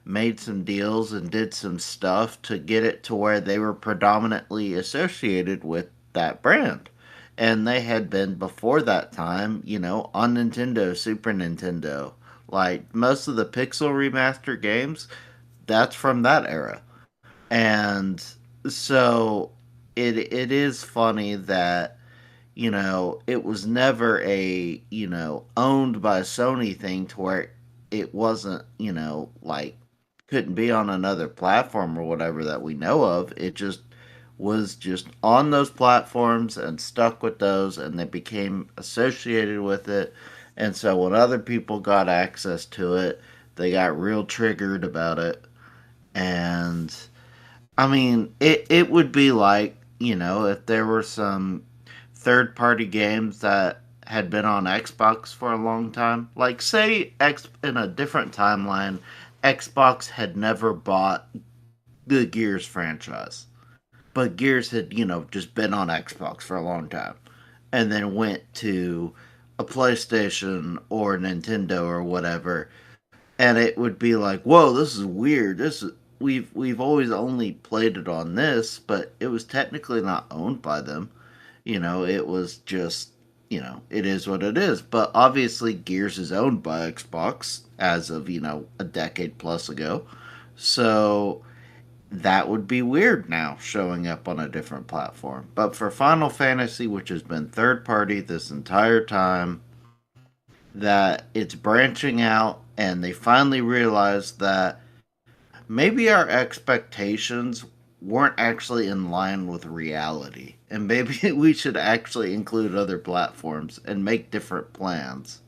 made some deals and did some stuff to get it to where they were predominantly associated with that brand. And they had been before that time, on Nintendo, Super Nintendo. Like most of the Pixel remaster games, that's from that era. And so it is funny that it was never a owned by Sony thing to where it wasn't like couldn't be on another platform or whatever that we know of. It just was just on those platforms and stuck with those, and they became associated with it. And so when other people got access to it, they got real triggered about it. And I mean, it would be like, if there were some third party games that had been on Xbox for a long time. Like, say, in a different timeline, Xbox had never bought the Gears franchise, but Gears had, just been on Xbox for a long time, and then went to a PlayStation or Nintendo or whatever, and it would be like, "Whoa, this is weird. This is we've always only played it on this, but it was technically not owned by them. It was just, it is what it is. But obviously, Gears is owned by Xbox as of, a decade plus ago. So that would be weird now showing up on a different platform. But for Final Fantasy, which has been third party this entire time, that it's branching out and they finally realized that maybe our expectations weren't actually in line with reality. And maybe we should actually include other platforms and make different plans.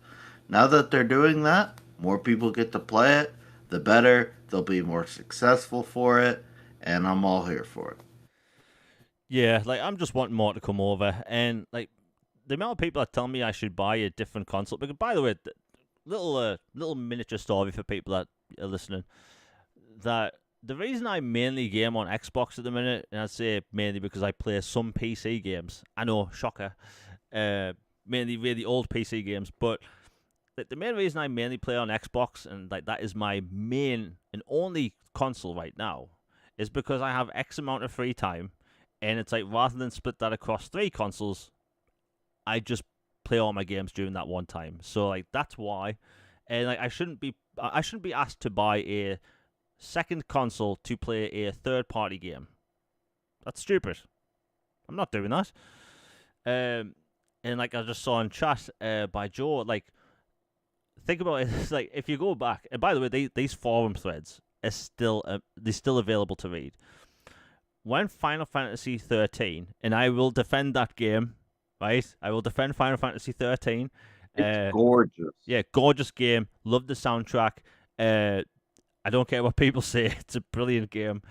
Now that they're doing that, more people get to play it, the better. They'll be more successful for it, and I'm all here for it. Yeah, like I'm just wanting more to come over, and like the amount of people that tell me I should buy a different console. Because by the way, little miniature story for people that are listening. That the reason I mainly game on Xbox at the minute, and I'd say mainly because I play some PC games. I know, shocker. Mainly really old PC games, but the main reason I mainly play on Xbox, and like that is my main and only console right now, is because I have X amount of free time, and it's like rather than split that across three consoles, I just play all my games during that one time. So like that's why, and like I shouldn't be asked to buy a second console to play a third party game. That's stupid. I'm not doing that. And like I just saw in chat by Joe, like think about it. It's like if you go back, and by the way, these forum threads are still available to read. When Final Fantasy 13, and I will defend that game, right? I will defend Final Fantasy 13. It's gorgeous. Yeah, gorgeous game. Love the soundtrack. I don't care what people say. It's a brilliant game.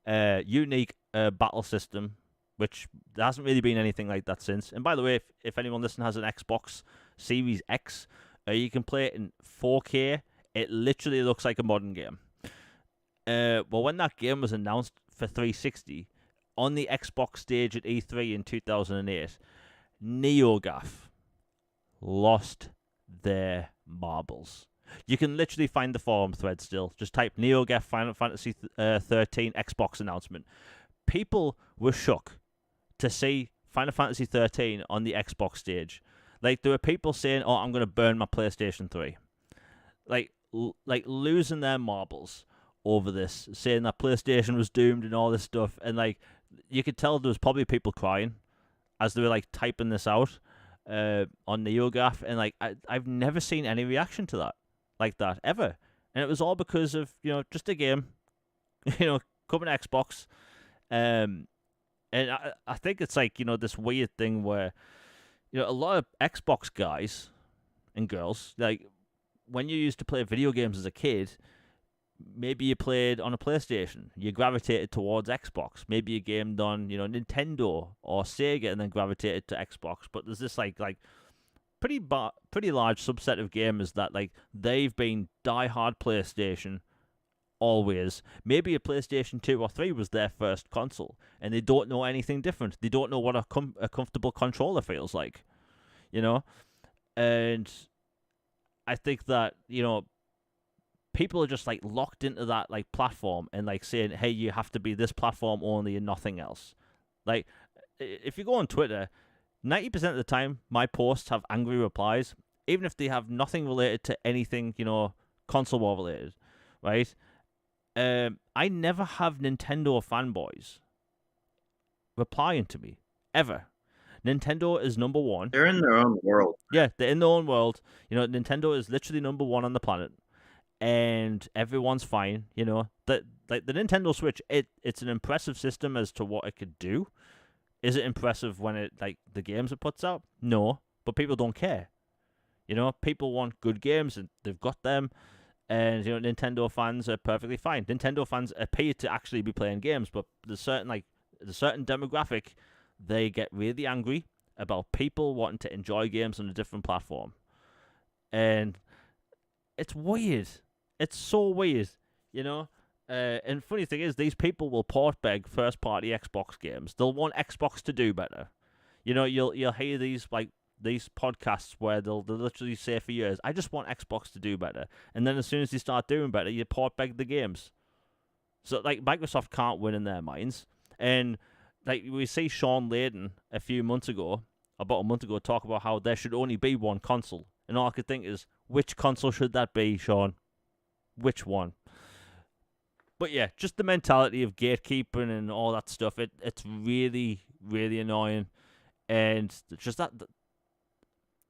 Unique battle system, which there hasn't really been anything like that since. And by the way, if anyone listening has an Xbox Series X, you can play it in 4K. It literally looks like a modern game. Well, when that game was announced for 360 on the Xbox stage at E3 in 2008, NeoGAF lost their marbles. You can literally find the forum thread still. Just type NeoGAF Final Fantasy 13 Xbox announcement. People were shook to see Final Fantasy 13 on the Xbox stage. Like, there were people saying, "Oh, I'm going to burn my PlayStation 3." Like losing their marbles over this, saying that PlayStation was doomed and all this stuff. And, like, you could tell there was probably people crying as they were, like, typing this out on NeoGAF. And, like, I've never seen any reaction to that like that ever. And it was all because of, just a game, coming to Xbox. And I think it's like, this weird thing where, a lot of Xbox guys and girls, like, when you used to play video games as a kid, maybe you played on a PlayStation, you gravitated towards Xbox. Maybe you gamed on, Nintendo or Sega and then gravitated to Xbox. But there's this like pretty large subset of gamers that like they've been diehard PlayStation always. Maybe a PlayStation 2 or 3 was their first console, and they don't know anything different. They don't know what a comfortable controller feels like, And I think that, people are just like locked into that like platform and like saying, hey, you have to be this platform only and nothing else. Like, if you go on Twitter, 90% of the time, my posts have angry replies, even if they have nothing related to anything, console war related, right? I never have Nintendo fanboys replying to me ever. Nintendo is number one. They're in their own world. Yeah, they're in their own world. Nintendo is literally number one on the planet, and everyone's fine. That like the Nintendo Switch, it's an impressive system as to what it could do. Is it impressive when it like the games it puts out? No, but people don't care. People want good games, and they've got them. And Nintendo fans are perfectly fine. Nintendo fans appear to actually be playing games, but the certain demographic, they get really angry about people wanting to enjoy games on a different platform, and it's weird. It's so weird, And funny thing is, these people will port beg first party Xbox games. They'll want Xbox to do better. You'll hear these podcasts where they'll literally say for years, I just want Xbox to do better. And then as soon as they start doing better, you port beg the games. So like Microsoft can't win in their minds. And like we see Sean Layden about a month ago, talk about how there should only be one console. And all I could think is, which console should that be, Sean? Which one? But yeah, just the mentality of gatekeeping and all that stuff, it's really, really annoying. And just that...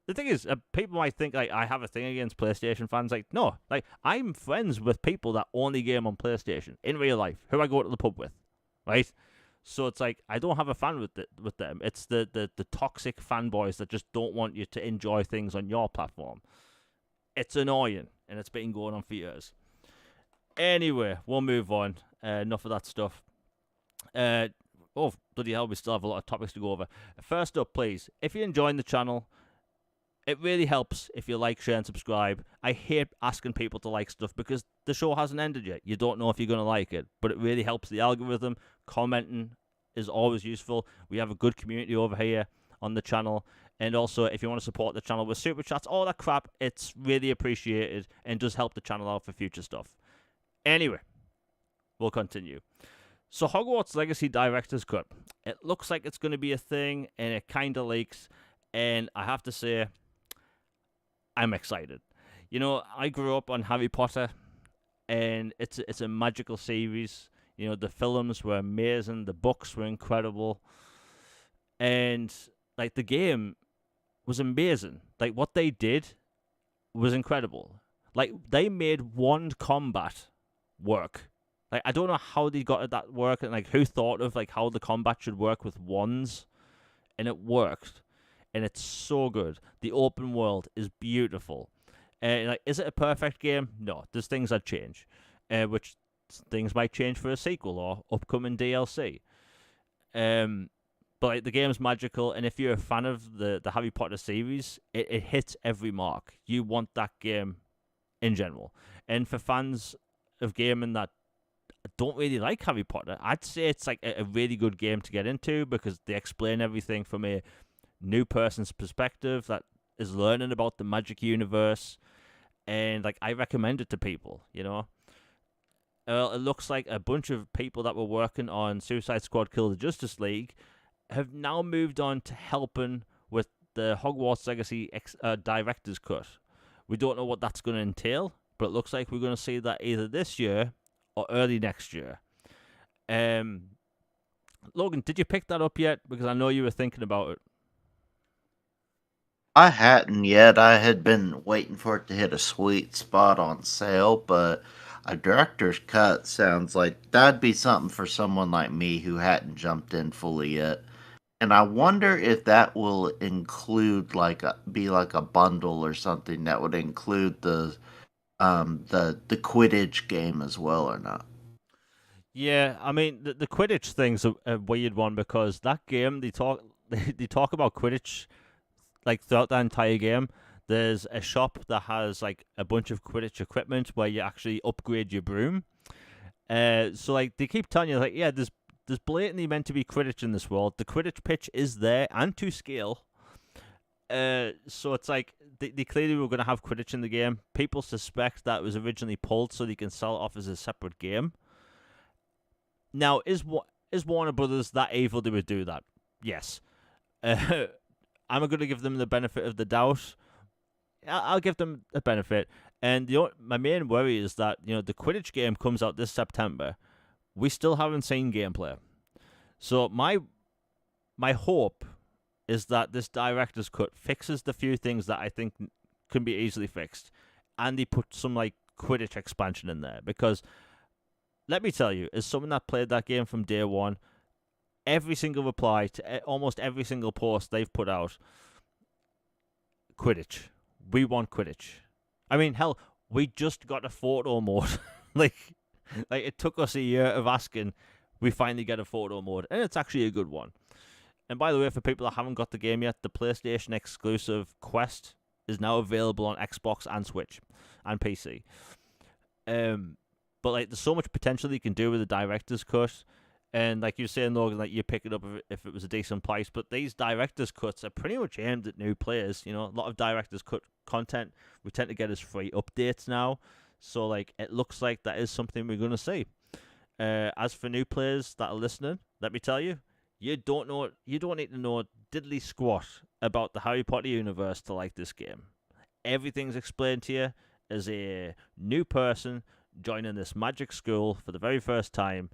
The thing is, people might think like I have a thing against PlayStation fans. Like, no, like I'm friends with people that only game on PlayStation in real life, who I go to the pub with, right? So it's like I don't have a fan with them. It's the toxic fanboys that just don't want you to enjoy things on your platform. It's annoying, and it's been going on for years. Anyway, we'll move on. Enough of that stuff. Oh, bloody hell, we still have a lot of topics to go over. First up, please, if you're enjoying the channel, it really helps if you like, share, and subscribe. I hate asking people to like stuff because the show hasn't ended yet. You don't know if you're going to like it, but it really helps the algorithm. Commenting is always useful. We have a good community over here on the channel. And also, if you want to support the channel with super chats, all that crap, it's really appreciated and does help the channel out for future stuff. Anyway, we'll continue. So Hogwarts Legacy Director's Cut. It looks like it's going to be a thing, and it kind of leaks. And I have to say, I'm excited. I grew up on Harry Potter, and it's a magical series. The films were amazing, the books were incredible, and like the game was amazing. Like what they did was incredible. Like they made wand combat work. Like I don't know how they got it that work, and like who thought of like how the combat should work with wands, and it worked. And it's so good. The open world is beautiful. Like, is it a perfect game? No. There's things that change, which things might change for a sequel or upcoming DLC. But like the game's magical, and if you're a fan of the Harry Potter series, it hits every mark. You want that game in general. And for fans of gaming that don't really like Harry Potter, I'd say it's like a really good game to get into because they explain everything from a new person's perspective that is learning about the magic universe, and like I recommend it to people. It looks like a bunch of people that were working on Suicide Squad Kill the Justice League have now moved on to helping with the Hogwarts Legacy Director's Cut. We don't know what that's going to entail, but it looks like we're going to see that either this year or early next year. Logan, did you pick that up yet? Because I know you were thinking about it. I hadn't yet. I had been waiting for it to hit a sweet spot on sale, but a director's cut sounds like that'd be something for someone like me who hadn't jumped in fully yet. And I wonder if that will include be like a bundle or something that would include the Quidditch game as well or not. Yeah, I mean the Quidditch thing's a weird one because that game they talk about Quidditch like throughout the entire game. There's a shop that has like a bunch of Quidditch equipment where you actually upgrade your broom. So like they keep telling you like, yeah, there's blatantly meant to be Quidditch in this world. The Quidditch pitch is there and to scale. So it's like they clearly were going to have Quidditch in the game. People suspect that it was originally pulled so they can sell it off as a separate game. Now, is Warner Brothers that evil they would do that? Yes. I'm going to give them the benefit of the doubt. I'll give them a benefit. And my main worry is that the Quidditch game comes out this September. We still haven't seen gameplay. So my hope is that this director's cut fixes the few things that I think can be easily fixed, and they put some like Quidditch expansion in there. Because let me tell you, as someone that played that game from day one, every single reply to almost every single post they've put out, Quidditch. We want Quidditch. I mean, hell, we just got a photo mode. like it took us a year of asking. We finally get a photo mode, and it's actually a good one. And by the way, for people that haven't got the game yet, the PlayStation exclusive Quest is now available on Xbox and Switch and PC. But like, there's so much potential you can do with the director's cut. And like you're saying, Logan, like you pick it up if it was a decent price. But these director's cuts are pretty much aimed at new players. A lot of director's cut content we tend to get as free updates now. So like, it looks like that is something we're gonna see. As for new players that are listening, let me tell you, you don't need to know diddly squat about the Harry Potter universe to like this game. Everything's explained to you as a new person joining this magic school for the very first time.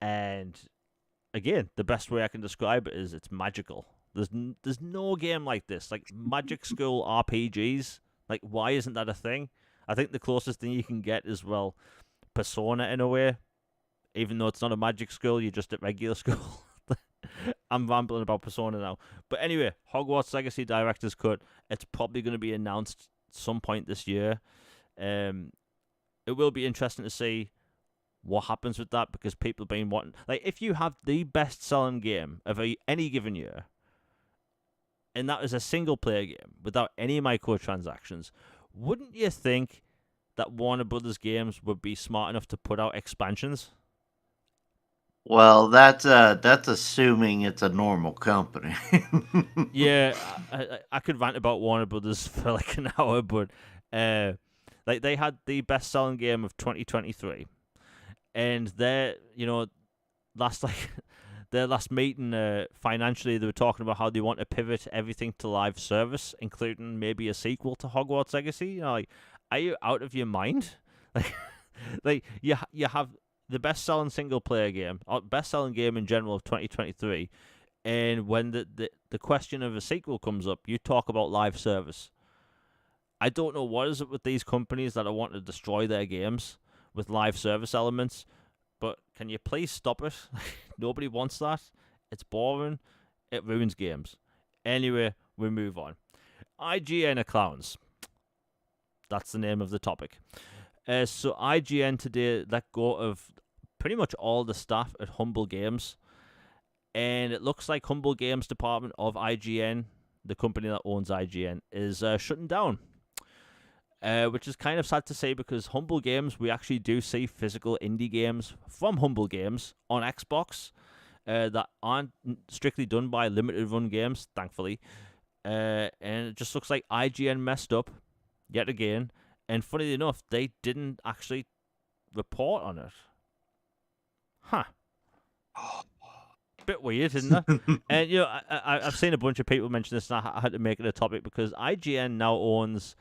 And again, the best way I can describe it is it's magical. There's no game like this. Like magic school RPGs. Like, why isn't that a thing? I think the closest thing you can get is, well, Persona in a way. Even though it's not a magic school, you're just at regular school. I'm rambling about Persona now. But anyway, Hogwarts Legacy Director's Cut. It's probably going to be announced some point this year. It will be interesting to see what happens with that, because people have been wanting, like, if you have the best-selling game of any given year, and that is a single-player game without any microtransactions, wouldn't you think that Warner Brothers games would be smart enough to put out expansions? Well, that's assuming it's a normal company. Yeah, I could rant about Warner Brothers for like an hour, but like, they had the best-selling game of 2023. And their last meeting, financially, they were talking about how they want to pivot everything to live service, including maybe a sequel to Hogwarts Legacy. Like, are you out of your mind? Like you have the best-selling single-player game, or best-selling game in general of 2023, and when the question of a sequel comes up, you talk about live service. I don't know what is it with these companies that are wanting to destroy their games with live service elements, but can you please stop it? Nobody wants that. It's boring. It ruins games. Anyway, we move on. IGN are clowns. That's the name of the topic. So IGN today let go of pretty much all the staff at Humble Games, and it looks like Humble Games department of IGN, the company that owns IGN, is shutting down. Which is kind of sad to say, because Humble Games, we actually do see physical indie games from Humble Games on Xbox that aren't strictly done by limited run games, thankfully. And it just looks like IGN messed up yet again. And funny enough, they didn't actually report on it. Huh. Bit weird, isn't it? And I've seen a bunch of people mention this, and I had to make it a topic because IGN now owns,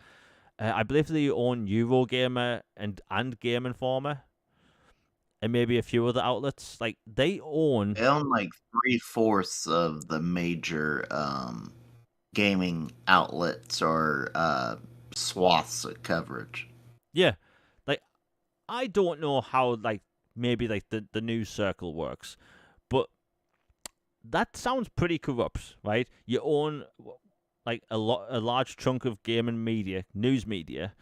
I believe they own Eurogamer and Game Informer, and maybe a few other outlets. Like, they own like 3/4 of the major gaming outlets or swaths of coverage. Yeah, like, I don't know how, like, maybe like the news circle works, but that sounds pretty corrupt, right? You own like a large chunk of gaming media, news media,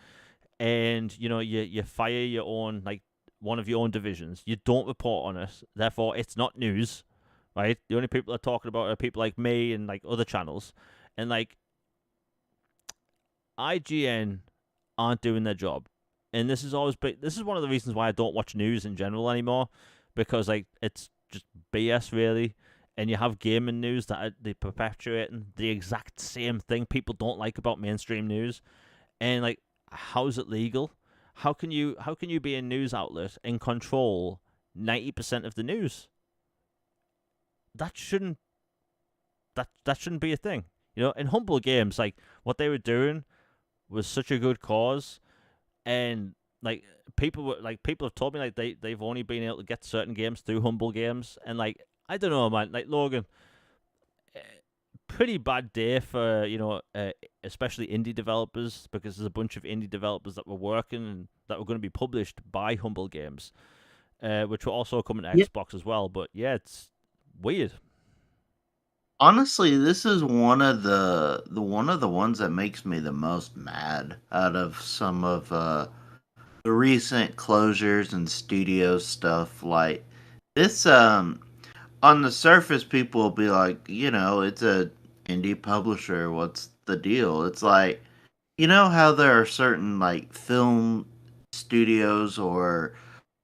and you fire your own, like, one of your own divisions. You don't report on it, therefore it's not news, right? The only people that are talking about it are people like me and like other channels, and like IGN aren't doing their job. And this is one of the reasons why I don't watch news in general anymore, because like it's just BS really. And you have gaming news that they perpetuating the exact same thing people don't like about mainstream news. And like, how is it legal? How can you be a news outlet and control 90% of the news? That shouldn't be a thing. In Humble Games, like, what they were doing was such a good cause, and like people have told me like they've only been able to get certain games through Humble Games, and like I don't know, man. Like Logan, eh, pretty bad day for especially indie developers, because there's a bunch of indie developers that were working and that were going to be published by Humble Games, which were also coming to Yeah. Xbox as well. But yeah, it's weird. Honestly, this is one of the ones that makes me the most mad out of some of the recent closures and studio stuff. Like this, on the surface, people will be like, it's a indie publisher. What's the deal? It's like, how there are certain like film studios or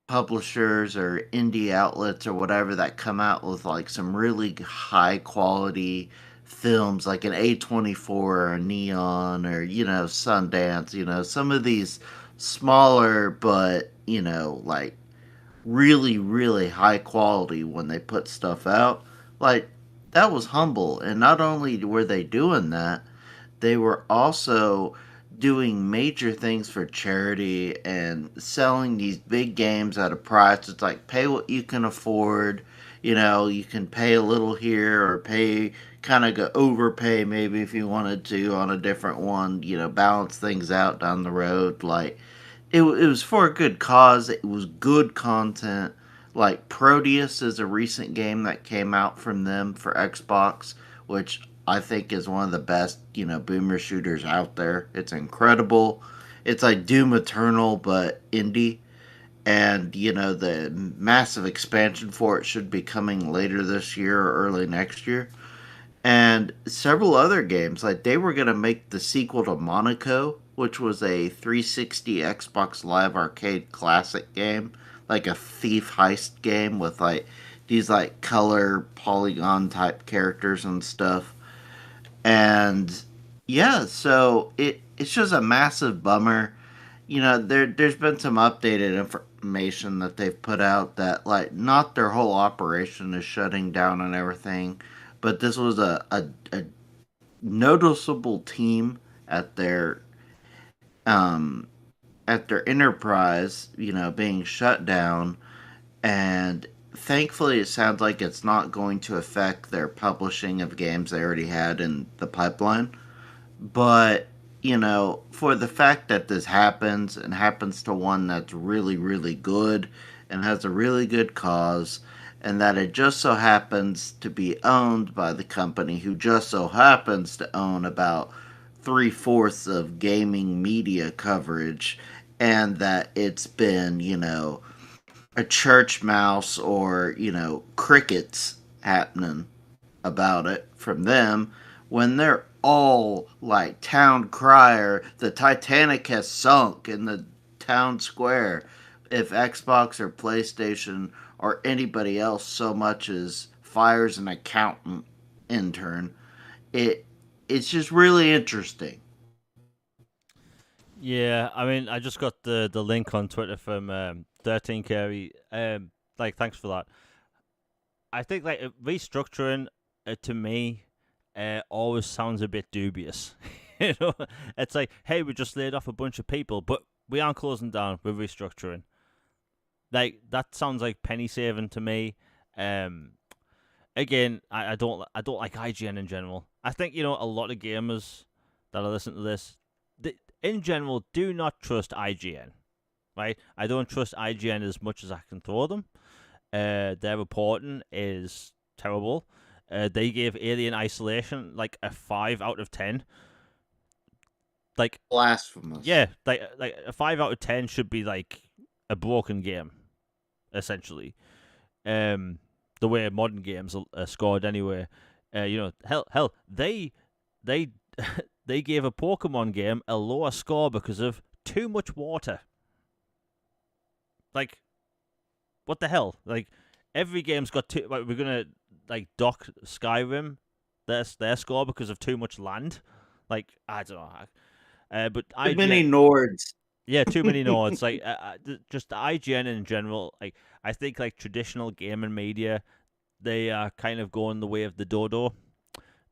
publishers or indie outlets or whatever that come out with like some really high quality films like an A24 or a Neon or Sundance, some of these smaller but like really really high quality when they put stuff out. Like that was Humble, and not only were they doing that, they were also doing major things for charity and selling these big games at a price. It's like pay what you can afford. You can pay a little here or pay kind of go overpay maybe if you wanted to on a different one, balance things out down the road. Like it was for a good cause. It was good content. Like Proteus is a recent game that came out from them for Xbox, which I think is one of the best, boomer shooters out there. It's incredible. It's like Doom Eternal but indie. And the massive expansion for it should be coming later this year or early next year. And several other games. Like they were gonna make the sequel to Monaco, which was a 360 Xbox Live Arcade classic game, like a thief heist game with like these like color polygon type characters and stuff. And yeah, so it's just a massive bummer. There's been some updated information that they've put out that like not their whole operation is shutting down and everything, but this was a noticeable team at their um at their enterprise, being shut down. And thankfully it sounds like it's not going to affect their publishing of games they already had in the pipeline. But, for the fact that this happens and happens to one that's really, really good and has a really good cause, and that it just so happens to be owned by the company who just so happens to own about three-fourths of gaming media coverage, and that it's been, a church mouse or, crickets happening about it from them when they're all like town crier, the Titanic has sunk in the town square. If Xbox or PlayStation or anybody else so much as fires an accountant intern, it it's just really interesting. Yeah, I mean, I just got the link on Twitter from 13 Carey. Like, thanks for that. I think like restructuring to me always sounds a bit dubious. you know, it's like, hey, we just laid off a bunch of people, but we aren't closing down. We're restructuring. Like that sounds like penny saving to me. Um, Again, I don't like IGN in general. I think a lot of gamers that are listening to this, in general, do not trust IGN. Right? I don't trust IGN as much as I can throw them. Their reporting is terrible. They gave Alien Isolation like a 5 out of 10. Like, Blasphemous. yeah, like a 5 out of 10 should be like a broken game, essentially. Um, the way modern games are scored anyway. Hell, they they gave a Pokemon game a lower score because of too much water. Like, what the hell? Like, every game's got too. Like, we're gonna like dock Skyrim their score because of too much land. Like, I don't know. But Too IGN, many Nords. yeah, too many nodes. Like, just the IGN in general. Like, I think like traditional gaming media, they are kind of going the way of the dodo.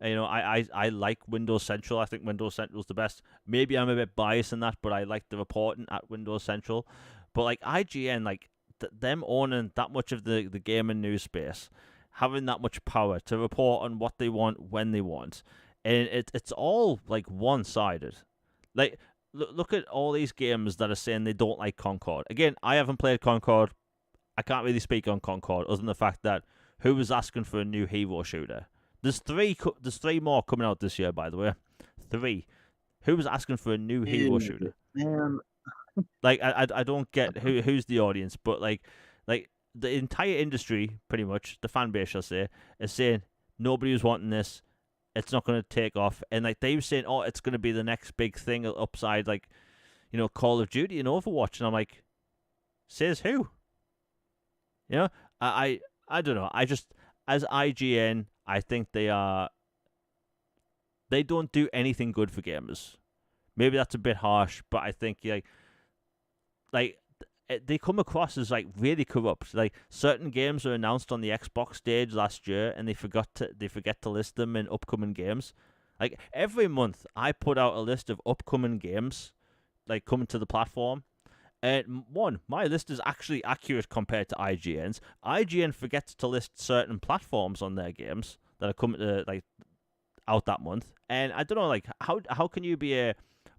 I like Windows Central. I think Windows Central is the best. Maybe I'm a bit biased in that, but I like the reporting at Windows Central. But like IGN, like them owning that much of the gaming news space, having that much power to report on what they want when they want, and it's all like one sided. Like look at all these games that are saying they don't like Concord. Again, I haven't played Concord. I can't really speak on Concord other than the fact that who was asking for a new hero shooter? There's three more coming out this year, by the way. Three. Who was asking for a new hero shooter? Man, Like I don't get who's the audience, but like the entire industry, pretty much the fan base, I'll say, is saying nobody was wanting this. It's not going to take off, and like they were saying, oh, it's going to be the next big thing upside, like Call of Duty and Overwatch, and I'm like, says who? I don't know. I just as IGN, I think they don't do anything good for gamers. Maybe that's a bit harsh, but I think like they come across as like really corrupt. Like certain games are announced on the Xbox stage last year, and they forget to list them in upcoming games. Like every month, I put out a list of upcoming games, like coming to the platform. And my list is actually accurate compared to IGN's. IGN forgets to list certain platforms on their games that are coming to out that month. And I don't know, like how can you be a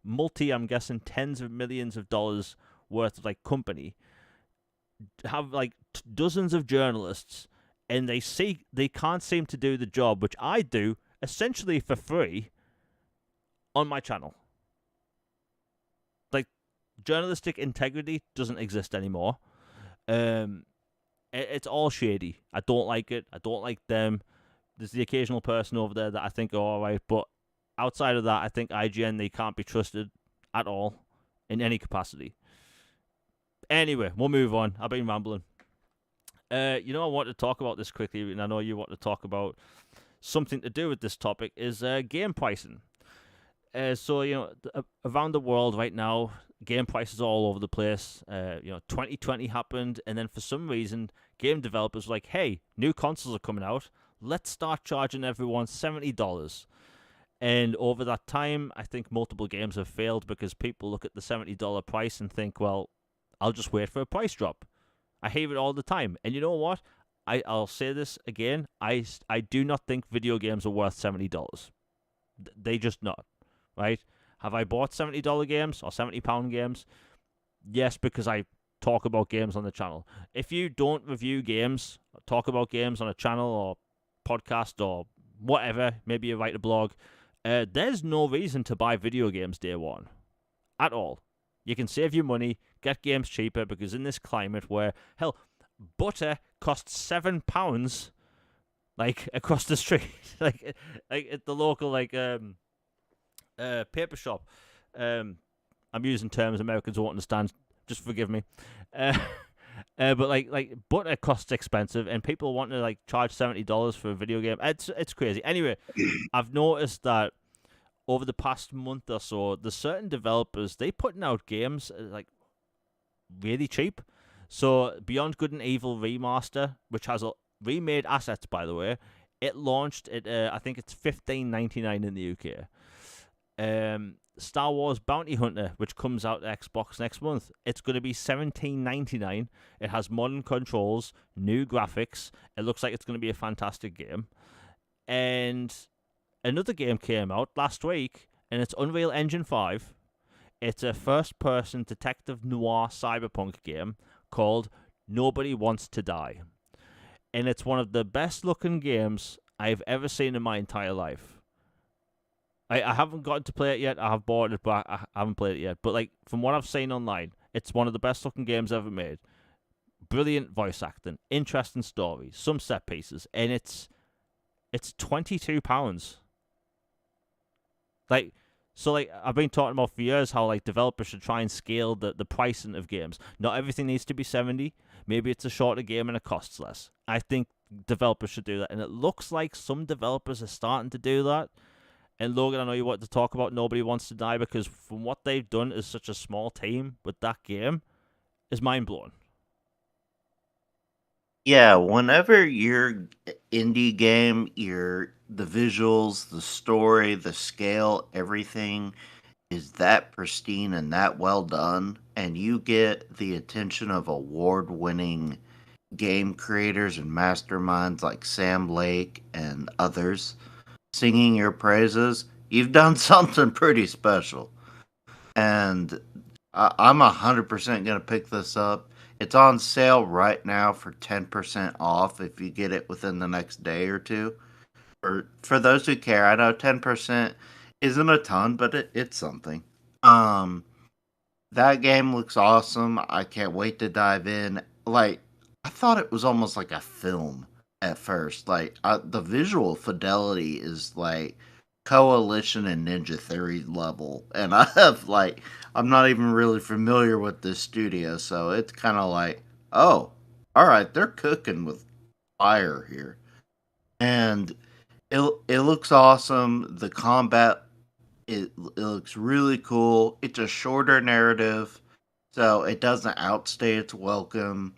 I'm guessing tens of millions of dollars worth of like company, have like dozens of journalists, and they can't seem to do the job which I do essentially for free on my channel. Like journalistic integrity doesn't exist anymore. It's all shady. I don't like it. I don't like them. There's the occasional person over there that I think are alright, but outside of that, I think IGN, they can't be trusted at all in any capacity. Anyway, we'll move on. I've been rambling. I want to talk about this quickly, and I know you want to talk about something to do with this topic, is game pricing. Around the world right now, game prices are all over the place. 2020 happened, and then for some reason, game developers were like, hey, new consoles are coming out. Let's start charging everyone $70. And over that time, I think multiple games have failed because people look at the $70 price and think, well, I'll just wait for a price drop. I hear it all the time. And you know what? I'll say this again. I do not think video games are worth $70. They just not. Right? Have I bought $70 games or £70 games? Yes, because I talk about games on the channel. If you don't review games, talk about games on a channel or podcast or whatever, maybe you write a blog, there's no reason to buy video games day one at all. You can save your money, get games cheaper, because in this climate where, hell, butter costs £7 like across the street, like at the local paper shop. I'm using terms Americans won't understand. Just forgive me. But like butter costs expensive, and people want to like charge $70 for a video game. It's crazy. Anyway, I've noticed that over the past month or so, there's certain developers, they putting out games like really cheap. So Beyond Good and Evil Remaster, which has remade assets, by the way, it launched at I think it's $15.99 in the UK. Star Wars Bounty Hunter, which comes out to Xbox next month, it's going to be $17.99. It has modern controls, new graphics. It looks like it's going to be a fantastic game. And another game came out last week, and it's Unreal Engine 5. It's a first-person detective noir cyberpunk game called Nobody Wants to Die. And it's one of the best-looking games I've ever seen in my entire life. I haven't gotten to play it yet. I have bought it, but I haven't played it yet. But like from what I've seen online, it's one of the best-looking games ever made. Brilliant voice acting, interesting story, some set pieces, and it's £22. Like, so like I've been talking about for years how like developers should try and scale the pricing of games. Not everything needs to be $70. Maybe it's a shorter game and it costs less. I think developers should do that, and it looks like some developers are starting to do that. And Logan, I know you want to talk about Nobody Wants to Die, because from what they've done as such a small team with that game is mind blowing. Yeah, whenever your indie game, the visuals, the story, the scale, everything is that pristine and that well done, and you get the attention of award-winning game creators and masterminds like Sam Lake and others singing your praises, you've done something pretty special. And I'm 100% going to pick this up. It's on sale right now for 10% off if you get it within the next day or two. For those who care, I know 10% isn't a ton, but it's something. Um, that game looks awesome. I can't wait to dive in. Like, I thought it was almost like a film at first. Like, the visual fidelity is like Coalition and Ninja Theory level. And I'm not even really familiar with this studio, so it's kind of like, oh, all right, they're cooking with fire here. And it looks awesome. The combat it looks really cool. It's a shorter narrative, so it doesn't outstay its welcome,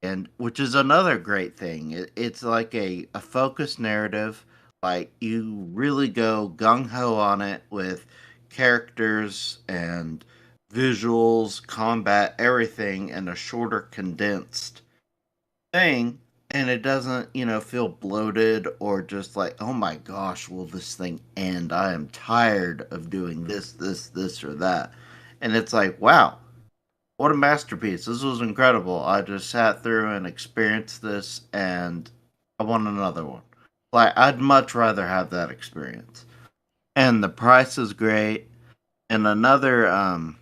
and which is another great thing. It's like a focused narrative. Like you really go gung ho on it with characters and visuals, combat, everything in a shorter, condensed thing, and it doesn't, feel bloated or just like, oh my gosh, will this thing end? I am tired of doing this, or that. And it's like, wow, what a masterpiece. This was incredible. I just sat through and experienced this, and I want another one. Like, I'd much rather have that experience. And the price is great. And another I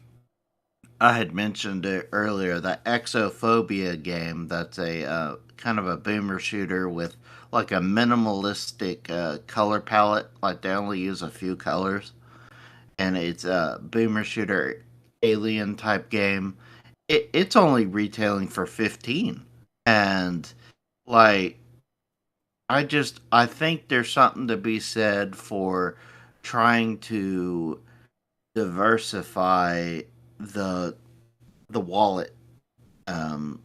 had mentioned it earlier, that Exophobia game that's a kind of a boomer shooter with like a minimalistic color palette. Like they only use a few colors. And it's a boomer shooter alien type game. It's only retailing for 15. And like I think there's something to be said for trying to diversify the the wallet um,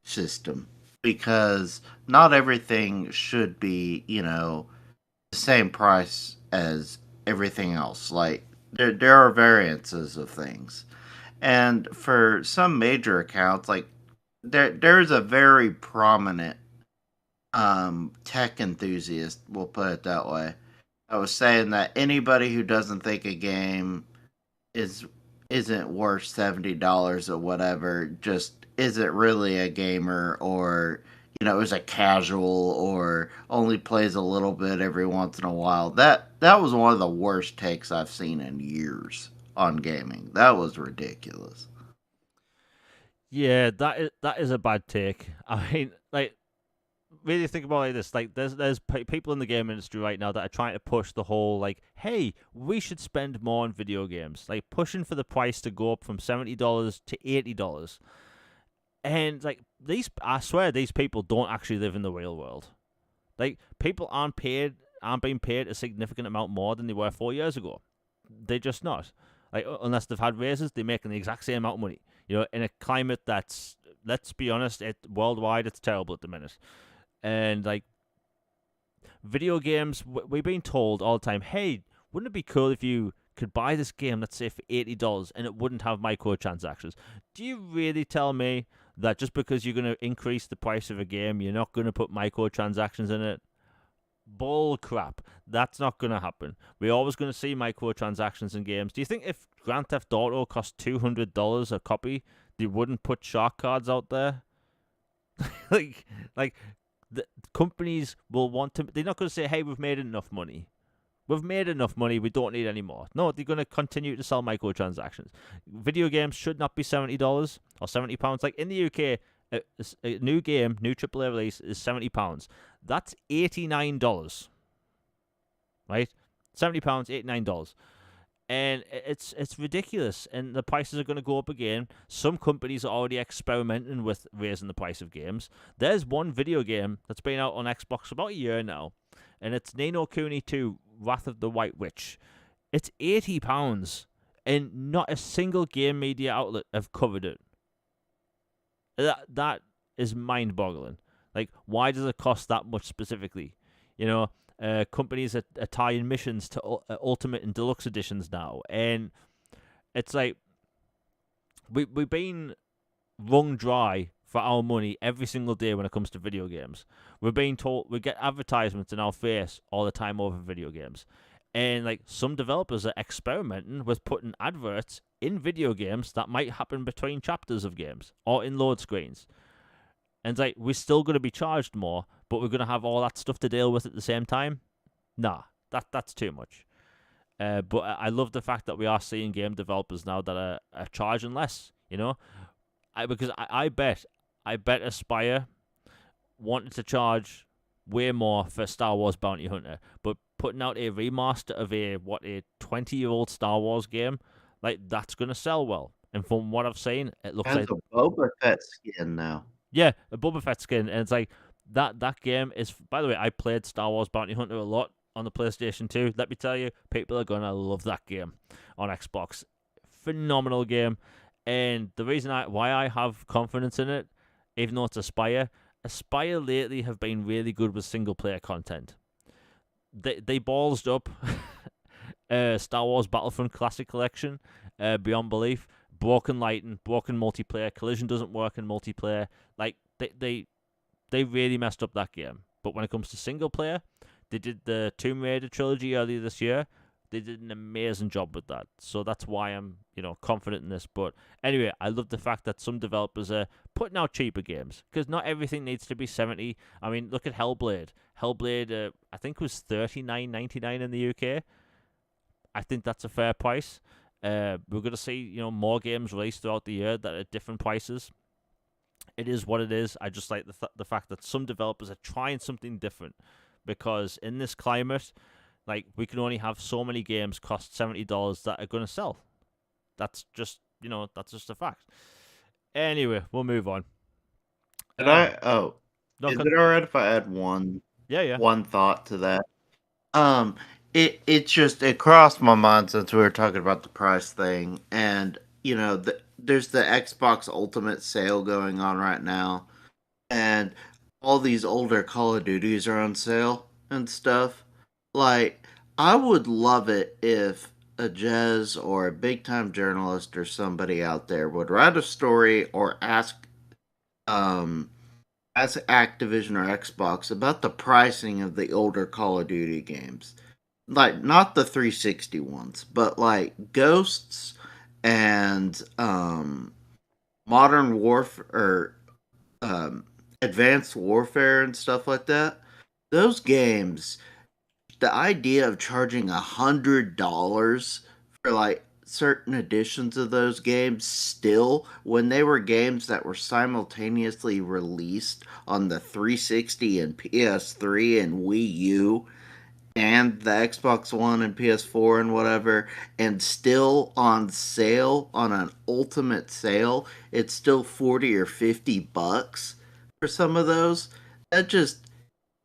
system, because not everything should be, the same price as everything else. Like there are variances of things, and for some major accounts, like there's a very prominent tech enthusiast, we'll put it that way. I was saying that anybody who doesn't think a game is isn't worth $70 or whatever, just isn't really a gamer, or is a casual, or only plays a little bit every once in a while. That was one of the worst takes I've seen in years on gaming. That was ridiculous. Yeah, that is a bad take. I mean, like, really think about it like this. Like, there's people in the game industry right now that are trying to push the whole like, hey, we should spend more on video games, like pushing for the price to go up from $70 to $80. And like these, I swear, these people don't actually live in the real world. Like, people aren't being paid a significant amount more than they were 4 years ago. They're just not. Like, unless they've had raises, they're making the exact same amount of money. In a climate that's, let's be honest, worldwide it's terrible at the minute. And like, video games, we're being told all the time, hey, wouldn't it be cool if you could buy this game, let's say, for $80 and it wouldn't have microtransactions? Do you really tell me that just because you're going to increase the price of a game, you're not going to put microtransactions in it? Bull crap. That's not going to happen. We're always going to see microtransactions in games. Do you think if Grand Theft Auto cost $200 a copy, they wouldn't put shark cards out there? like, like the companies will want to. They're not going to say, "Hey, we've made enough money. We've made enough money. We don't need any more." No, they're going to continue to sell microtransactions. Video games should not be $70 or £70. Like in the UK, a new game, new AAA release is £70. That's $89, right? £70, $89. And it's ridiculous, and the prices are going to go up again. Some companies are already experimenting with raising the price of games. There's one video game that's been out on Xbox for about a year now, and it's Ni no Kuni 2: Wrath of the White Witch. It's £80, and not a single game media outlet have covered it. That is mind-boggling. Like, why does it cost that much specifically? You know, companies are tying missions to Ultimate and Deluxe editions now, and it's like we've been wrung dry for our money every single day when it comes to video games. We're being told we get advertisements in our face all the time over video games. And like some developers are experimenting with putting adverts in video games that might happen between chapters of games or in load screens. And it's like we're still going to be charged more, but we're going to have all that stuff to deal with at the same time. Nah, that's too much. But I love the fact that we are seeing game developers now that are charging less. You know, because I bet Aspire wanted to charge way more for Star Wars Bounty Hunter, but putting out a remaster of a 20-year-old Star Wars game, like that's gonna sell well. And from what I've seen, it looks Has like a Boba Fett skin now. yeah, a Boba Fett skin, and it's like that game is. By the way, I played Star Wars Bounty Hunter a lot on the PlayStation 2. Let me tell you, people are gonna love that game on Xbox. Phenomenal game, and the reason why I have confidence in it, even though it's Aspire lately have been really good with single player content. They ballsed up Star Wars Battlefront Classic Collection beyond belief. Broken lighting, broken multiplayer, collision doesn't work in multiplayer. Like they really messed up that game. But when it comes to single player, they did the Tomb Raider trilogy earlier this year. They did an amazing job with that. So that's why I'm, confident in this. But anyway, I love the fact that some developers are putting out cheaper games because not everything needs to be 70. I mean, look at Hellblade. Hellblade, I think was $39.99 in the UK. I think that's a fair price. We're going to see, more games released throughout the year that are at different prices. It is what it is. I just like the fact that some developers are trying something different because in this climate, like we can only have so many games cost $70 that are going to sell. That's just a fact. Anyway, we'll move on. Did I? Oh, No, is it alright if I add one yeah. one thought to that? It crossed my mind since we were talking about the price thing, and there's the Xbox Ultimate sale going on right now, and all these older Call of Duties are on sale and stuff. Like, I would love it if a Jez or a big time journalist or somebody out there would write a story or um ask Activision or Xbox about the pricing of the older Call of Duty games. Like not the 360 ones, but like Ghosts and Modern Warfare or Advanced Warfare and stuff like that. Those games, the idea of charging $100 for like certain editions of those games still when they were games that were simultaneously released on the 360 and PS3 and Wii U and the Xbox One and PS4 and whatever, and still on sale on an ultimate sale, it's still 40 or $50 for some of those. That just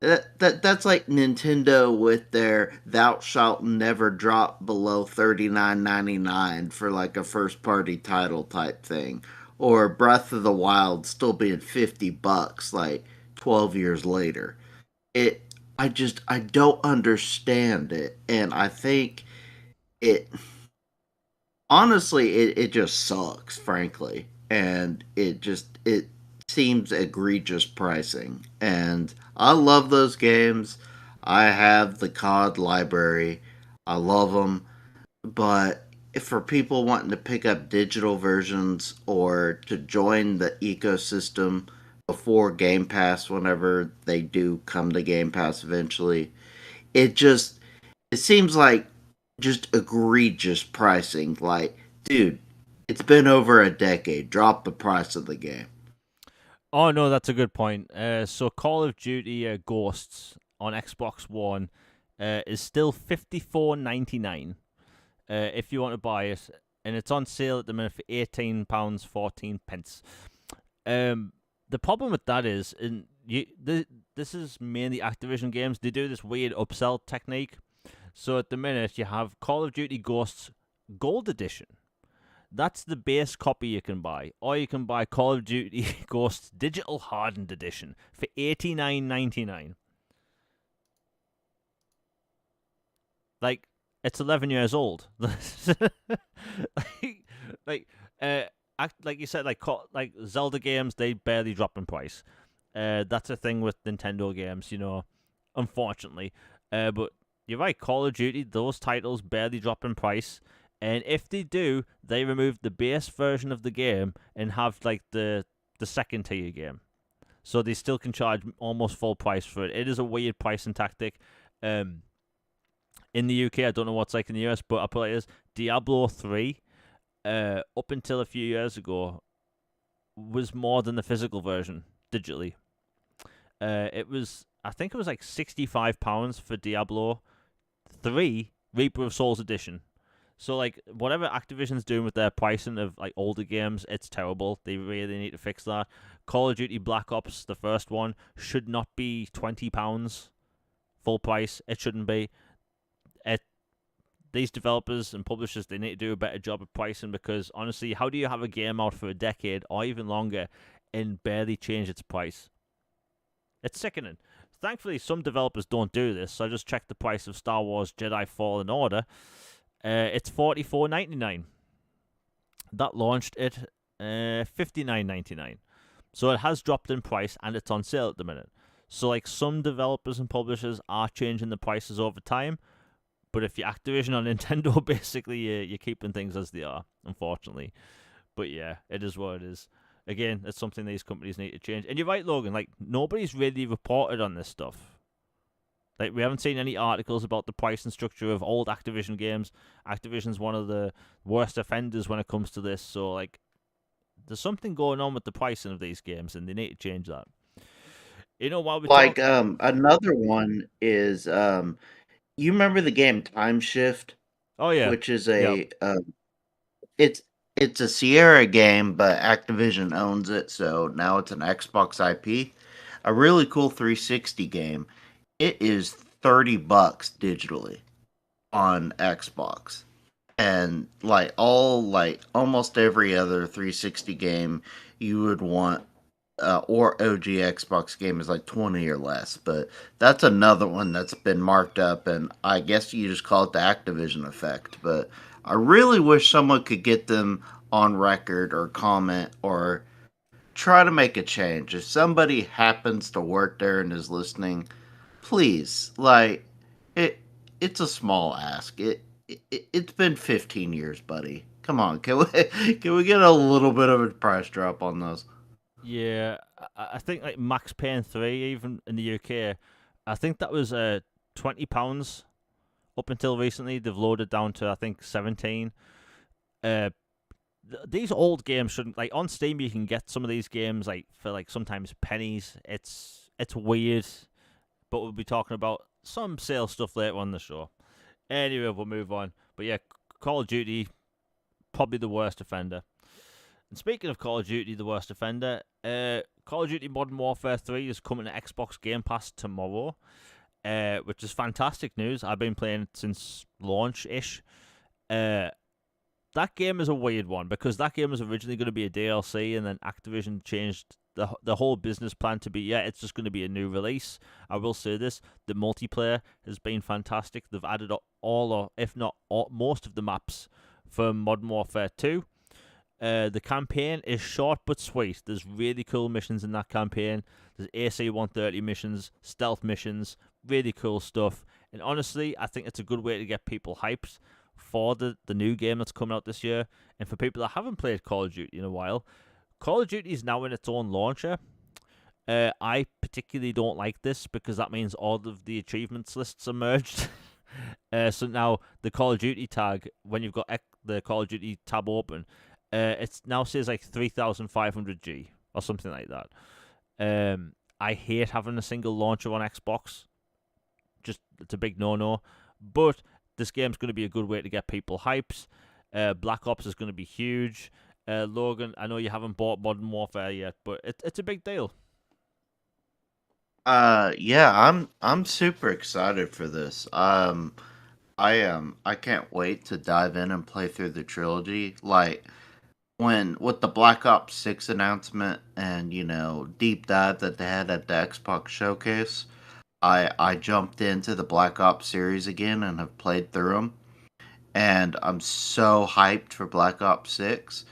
that's like Nintendo with their "Thou shalt never drop below $39.99" for like a first party title type thing, or Breath of the Wild still being $50 like 12 years later. It I don't understand it, and I think it honestly it just sucks, frankly, and it seems egregious pricing, and I love those games. I have the COD library. I love them, but if for people wanting to pick up digital versions or to join the ecosystem before Game Pass, whenever they do come to Game Pass eventually, it seems like just egregious pricing. Like, dude, it's been over a decade. Drop the price of the game. Oh no, that's a good point. So Call of Duty Ghosts on Xbox One is still $54.99 if you want to buy it, and it's on sale at the minute for £18.14. The problem with that is, this is mainly Activision games. They do this weird upsell technique. So at the minute you have Call of Duty Ghosts Gold Edition. That's the base copy you can buy, or you can buy Call of Duty Ghosts Digital Hardened Edition for $89.99. Like, it's 11 years old. like, like, uh, like you said, like Zelda games, they barely drop in price. That's a thing with Nintendo games, unfortunately. But you're right, Call of Duty, those titles barely drop in price. And if they do, they remove the base version of the game and have like the second tier game. So they still can charge almost full price for it. It is a weird pricing tactic. Um, in the UK, I don't know what's like in the US, but I'll put it as Diablo 3, up until a few years ago, was more than the physical version digitally. I think it was like £65 for Diablo 3 Reaper of Souls edition. So like whatever Activision's doing with their pricing of like older games, it's terrible. They really need to fix that. Call of Duty Black Ops, the first one, should not be £20 full price. It shouldn't be. It These developers and publishers, they need to do a better job of pricing, because honestly, how do you have a game out for a decade or even longer and barely change its price? It's sickening. Thankfully, some developers don't do this. So I just checked the price of Star Wars Jedi Fallen Order. It's $44.99. That launched at $59.99. So it has dropped in price and it's on sale at the minute. So like some developers and publishers are changing the prices over time, but if you're Activision or Nintendo, basically you're keeping things as they are, unfortunately. But yeah, it is what it is. Again, it's something these companies need to change. And you're right, Logan. Like nobody's really reported on this stuff. Like we haven't seen any articles about the pricing structure of old Activision games. Activision's one of the worst offenders when it comes to this. So like, there's something going on with the pricing of these games, and they need to change that. While we talk. Like another one is you remember the game Time Shift, Oh yeah, which is yep. it's it's a Sierra game, but Activision owns it, so now it's an Xbox IP. A really cool 360 game. It is $30 digitally on Xbox. And like almost every other 360 game you would want, or OG Xbox game is like 20 or less. But that's another one that's been marked up, and I guess you just call it the Activision effect. But I really wish someone could get them on record or comment or try to make a change. If somebody happens to work there and is listening, please, like, it. It's a small ask. It's been 15 years, buddy. Come on, can we get a little bit of a price drop on those? Yeah, I think like Max Payne 3, even in the UK, I think that was £20 up until recently. They've lowered it down to I think 17. Uh, these old games shouldn't, like, on Steam you can get some of these games like for like sometimes pennies. It's weird, but we'll be talking about some sale stuff later on the show. Anyway, we'll move on. But yeah, Call of Duty, probably the worst offender. And speaking of Call of Duty, the worst offender, Call of Duty Modern Warfare 3 is coming to Xbox Game Pass tomorrow, which is fantastic news. I've been playing it since launch-ish. That game is a weird one, because that game was originally going to be a DLC, and then Activision changed the whole business plan to be, it's just going to be a new release. I will say this, the multiplayer has been fantastic. They've added all, or if not all, most of the maps from Modern Warfare 2. The campaign is short but sweet. There's really cool missions in that campaign. There's AC-130 missions, stealth missions, really cool stuff. And honestly, I think it's a good way to get people hyped for the new game that's coming out this year. And for people that haven't played Call of Duty in a while, Call of Duty is now in its own launcher. I particularly don't like this, because that means all of the achievements lists are merged. So now the Call of Duty tag, when you've got the Call of Duty tab open, it now says like 3,500G or something like that. I hate having a single launcher on Xbox. Just, it's a big no-no. But this game's going to be a good way to get people hyped. Black Ops is going to be huge. Logan, I know you haven't bought Modern Warfare yet, but it's a big deal. Yeah, I'm super excited for this. I can't wait to dive in and play through the trilogy. Like when with the Black Ops 6 announcement and deep dive that they had at the Xbox showcase, I jumped into the Black Ops series again and have played through them, and I'm so hyped for Black Ops 6.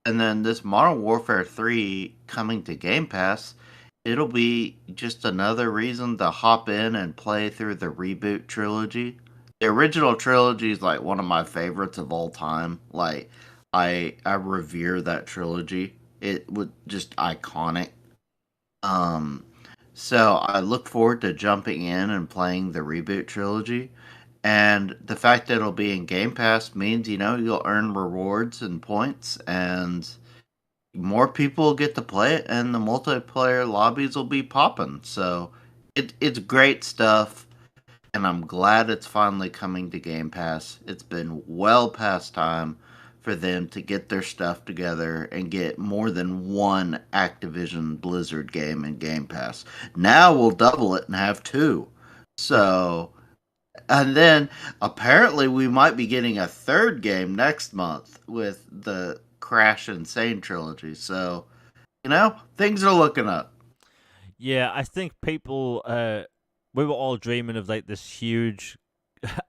And then this Modern Warfare 3 coming to Game Pass, it'll be just another reason to hop in and play through the reboot trilogy. The original trilogy is like one of my favorites of all time. Like I revere that trilogy. It was just iconic. Um so I look forward to jumping in and playing the reboot trilogy. And the fact that it'll be in Game Pass means, you'll earn rewards and points, and more people get to play it, and the multiplayer lobbies will be popping. So it's great stuff, and I'm glad it's finally coming to Game Pass. It's been well past time for them to get their stuff together and get more than one Activision Blizzard game in Game Pass. Now we'll double it and have two. So, and then apparently we might be getting a third game next month with the Crash Insane trilogy. So, things are looking up. Yeah, I think people, we were all dreaming of like this huge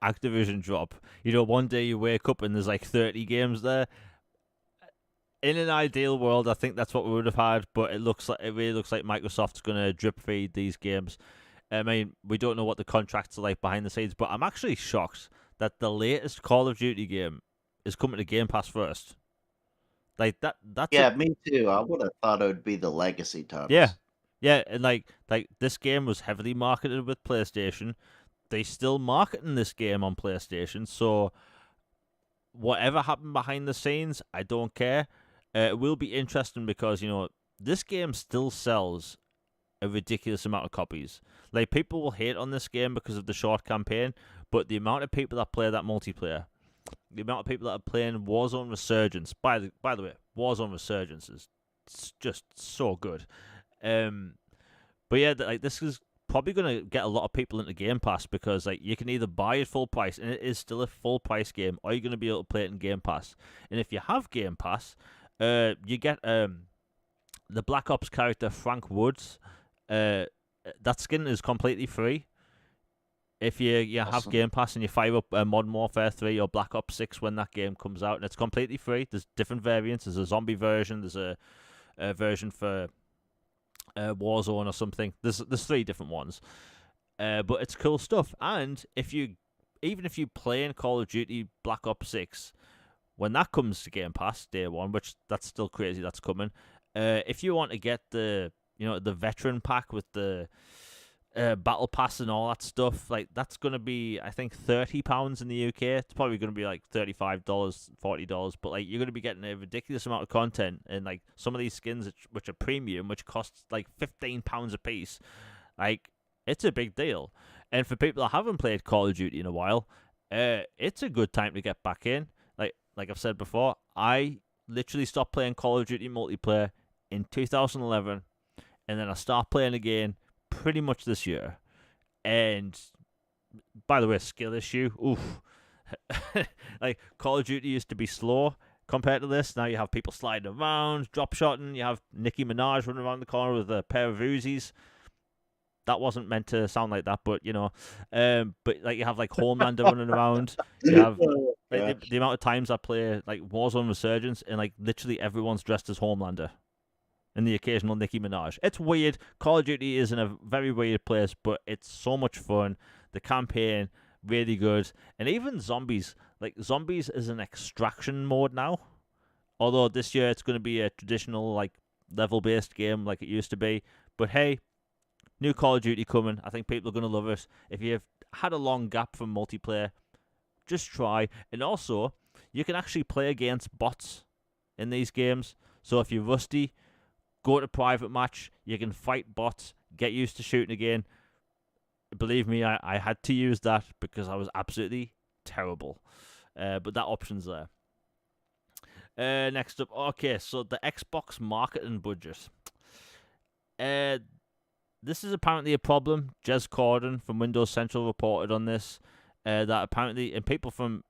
Activision drop. One day you wake up and there's like 30 games there. In an ideal world, I think that's what we would have had, but it really looks like Microsoft's going to drip feed these games. I mean, we don't know what the contracts are like behind the scenes, but I'm actually shocked that the latest Call of Duty game is coming to Game Pass first. Like that's Yeah, me too. I would have thought it would be the legacy yeah, titles. yeah, and like this game was heavily marketed with PlayStation. They still marketing this game on PlayStation, so whatever happened behind the scenes, I don't care. It will be interesting because this game still sells a ridiculous amount of copies. Like people will hate on this game because of the short campaign, but the amount of people that play that multiplayer, the amount of people that are playing Warzone Resurgence. By the way, Warzone Resurgence is just so good. But yeah, like this is probably going to get a lot of people into Game Pass because like you can either buy it full price and it is still a full price game, or you're going to be able to play it in Game Pass. And if you have Game Pass, you get the Black Ops character Frank Woods. That skin is completely free. If you have Awesome. Game Pass and you fire up Modern Warfare 3 or Black Ops 6 when that game comes out, and it's completely free. There's different variants. There's a zombie version. There's a version for Warzone or something. There's three different ones. But it's cool stuff. And even if you play in Call of Duty Black Ops 6, when that comes to Game Pass day one, which that's still crazy, that's coming. If you want to get the veteran pack with the battle pass and all that stuff, like that's gonna be I think £30 in the UK. It's probably gonna be like $35, $40, but like you're gonna be getting a ridiculous amount of content and like some of these skins which are premium, which costs like £15 a piece. Like it's a big deal, and for people that haven't played Call of Duty in a while, it's a good time to get back in. Like I've said before, I literally stopped playing Call of Duty multiplayer in 2011, and then I start playing again pretty much this year. And by the way, skill issue, oof. Like Call of Duty used to be slow compared to this. Now you have people sliding around, drop shotting. You have Nicki Minaj running around the corner with a pair of Uzis. That wasn't meant to sound like that, but but like you have like Homelander running around. You have Oh, like gosh. the amount of times I play like Warzone Resurgence, and like literally everyone's dressed as Homelander and the occasional Nicki Minaj. It's weird. Call of Duty is in a very weird place, but it's so much fun. The campaign, really good. And even zombies. Like, zombies is an extraction mode now. Although this year it's going to be a traditional, like, level-based game like it used to be. But hey, new Call of Duty coming. I think people are going to love it. If you've had a long gap from multiplayer, just try. And also, you can actually play against bots in these games. So if you're rusty, go to private match. You can fight bots. Get used to shooting again. Believe me, I had to use that because I was absolutely terrible. But that option's there. Next up, okay, so the Xbox marketing budget. This is apparently a problem. Jez Corden from Windows Central reported on this. that apparently, and people from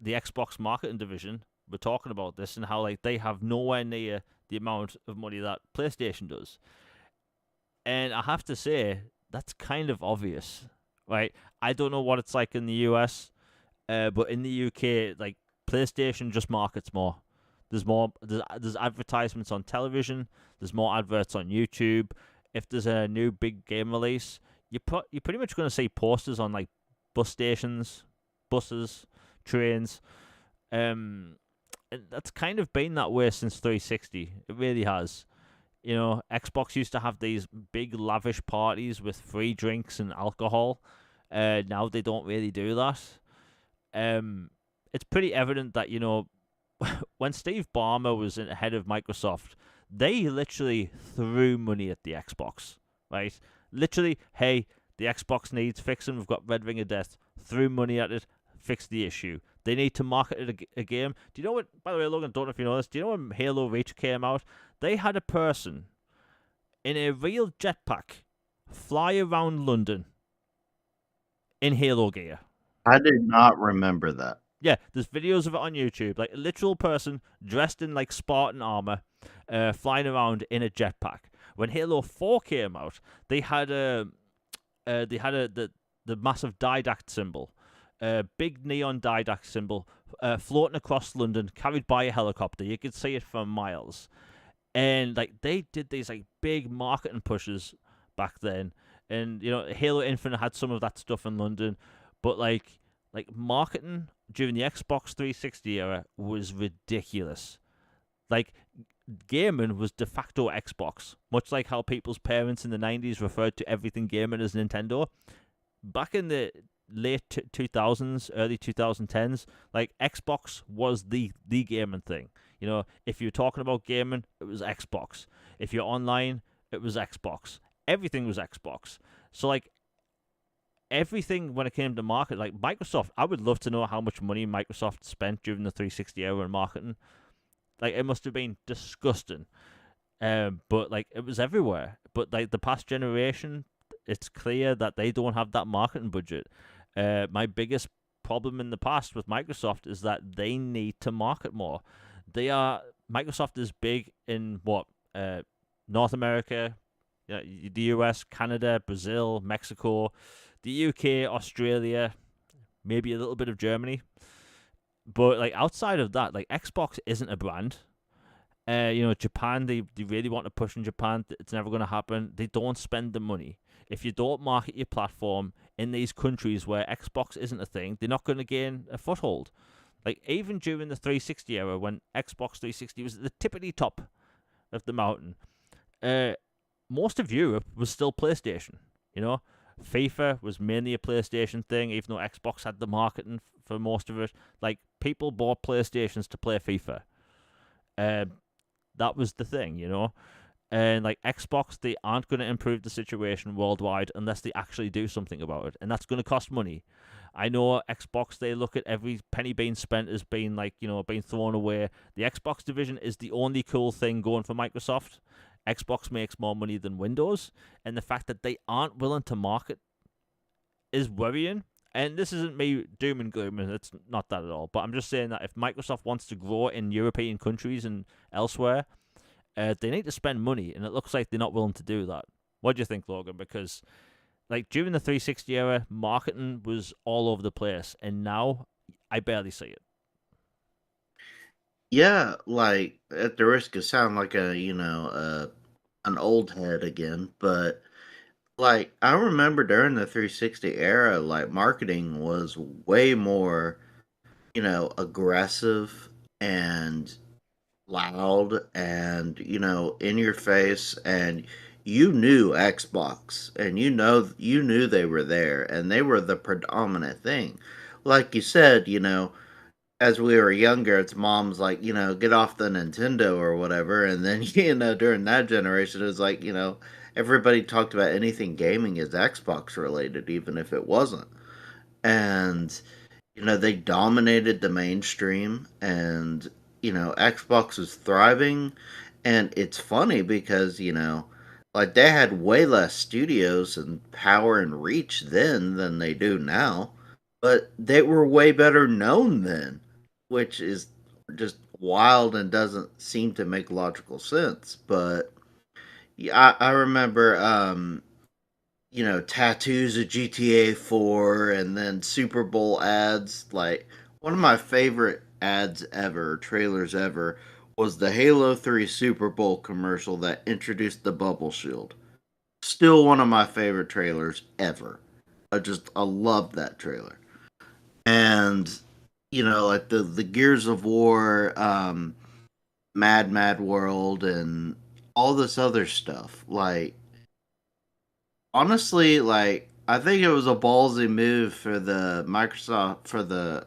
the Xbox marketing division were talking about this and how like they have nowhere near the amount of money that PlayStation does. And I have to say, that's kind of obvious, right? I don't know what it's like in the US, but in the UK, like PlayStation just markets more. There's more. There's advertisements on television. There's more adverts on YouTube. If there's a new big game release, you're pretty much going to see posters on like bus stations, buses, trains. And that's kind of been that way since 360. It really has. You know, Xbox used to have these big lavish parties with free drinks and alcohol. Now they don't really do that. It's pretty evident that, you know, when Steve Ballmer was head of Microsoft, they literally threw money at the Xbox, right? Literally, hey, the Xbox needs fixing. We've got Red Ring of Death. Threw money at it, fixed the issue. They need to market it a game. Do you know what? By the way, Logan, don't know if you know this. Do you know when Halo Reach came out? They had a person in a real jetpack fly around London in Halo gear. I did not remember that. Yeah, there's videos of it on YouTube. Like a literal person dressed in like Spartan armor, flying around in a jetpack. When Halo 4 came out, they had the massive didact symbol, big neon didact symbol, floating across London, carried by a helicopter. You could see it for miles, and like they did these like big marketing pushes back then. And you know, Halo Infinite had some of that stuff in London, but like marketing during the Xbox 360 era was ridiculous. Like gaming was de facto Xbox, much like how people's parents in the 90s referred to everything gaming as Nintendo. Back in the late 2000s, early 2010s, like Xbox was the gaming thing. You know, if you're talking about gaming, it was Xbox. If you're online, it was Xbox. Everything was Xbox. So like everything when it came to market, like Microsoft, I would love to know how much money Microsoft spent during the 360 era in marketing. Like it must have been disgusting. But like it was everywhere. But like the past generation, it's clear that they don't have that marketing budget. My biggest problem in the past with Microsoft is that they need to market more. Microsoft is big in what North America, the US, Canada, Brazil, Mexico, the UK, Australia, maybe a little bit of Germany. But like outside of that, like Xbox isn't a brand. You know, Japan, they really want to push in Japan. It's never going to happen. They don't spend the money. If you don't market your platform in these countries where Xbox isn't a thing, they're not going to gain a foothold. Like even during the 360 era, when Xbox 360 was at the tippity top of the mountain, most of Europe was still PlayStation. You know, FIFA was mainly a PlayStation thing, even though Xbox had the marketing for most of it. Like people bought PlayStations to play FIFA. That was the thing, you know. And like Xbox, they aren't going to improve the situation worldwide unless they actually do something about it, and that's going to cost money. I know Xbox, they look at every penny being spent as being like, you know, being thrown away. The Xbox division is the only cool thing going for Microsoft. Xbox makes more money than Windows, and the fact that they aren't willing to market is worrying. And this isn't me doom and gloom, and it's not that at all. But I'm just saying that if Microsoft wants to grow in European countries and elsewhere, they need to spend money, and it looks like they're not willing to do that. What do you think, Logan? Because like during the 360 era, marketing was all over the place, and now I barely see it. Yeah, like at the risk of sounding like an old head again, but like I remember during the 360 era, like marketing was way more, aggressive and loud and in your face, and you knew Xbox, and you knew they were there, and they were the predominant thing. Like you said, as we were younger, it's mom's like, get off the Nintendo or whatever. And then, during that generation, it was like, everybody talked about anything gaming as Xbox related, even if it wasn't. And, they dominated the mainstream, and, Xbox was thriving. And it's funny because, like they had way less studios and power and reach then than they do now. but they were way better known then, which is just wild and doesn't seem to make logical sense. But yeah, I remember, tattoos of GTA 4 and then Super Bowl ads. Like, one of my favorite ads ever, trailers ever, was the Halo 3 Super Bowl commercial that introduced the bubble shield. Still one of my favorite trailers ever. I love that trailer. And like the Gears of War, Mad World, and all this other stuff. Like, honestly, like, I think it was a ballsy move for the Microsoft, for the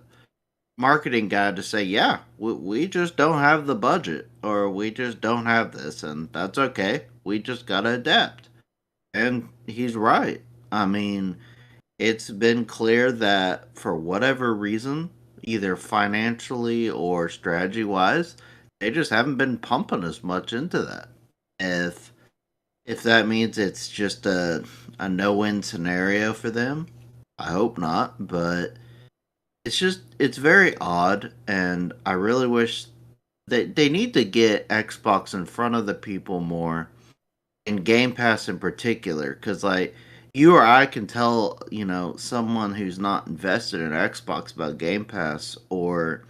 marketing guy, to say, yeah, we just don't have the budget, or we just don't have this, and that's okay. We just gotta adapt. And he's right. I mean, it's been clear that for whatever reason, either financially or strategy wise, they just haven't been pumping as much into that. If if that means it's just a no win scenario for them, I hope not. But it's very odd, and I really wish they need to get Xbox in front of the people more, and Game Pass in particular, because like you or I can tell, someone who's not invested in Xbox about Game Pass or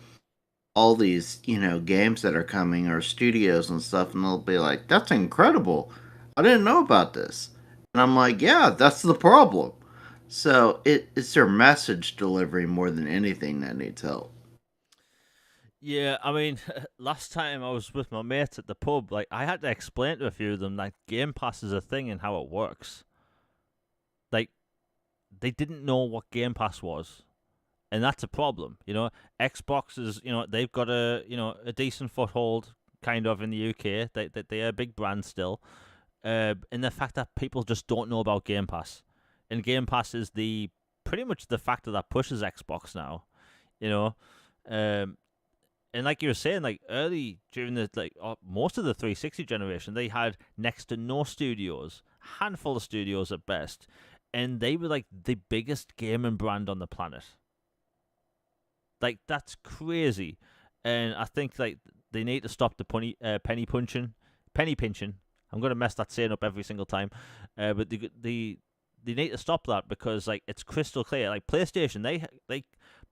all these, games that are coming, or studios and stuff, and they'll be like, "That's incredible! I didn't know about this." And I'm like, "Yeah, that's the problem." So it's their message delivery more than anything that needs help. Yeah, I mean, last time I was with my mates at the pub, like I had to explain to a few of them that Game Pass is a thing and how it works. Like they didn't know what Game Pass was, and that's a problem. Xbox is, they've got a decent foothold kind of in the UK. They're a big brand still, and the fact that people just don't know about Game Pass, and Game Pass is the pretty much the factor that pushes Xbox now. You know, um, and like you were saying, like early during the most of the 360 generation, they had next to no studios, handful of studios at best, and they were like the biggest gaming brand on the planet. Like that's crazy, and I think like they need to stop the penny pinching. I'm gonna mess that saying up every single time, but they need to stop that because like it's crystal clear. Like PlayStation,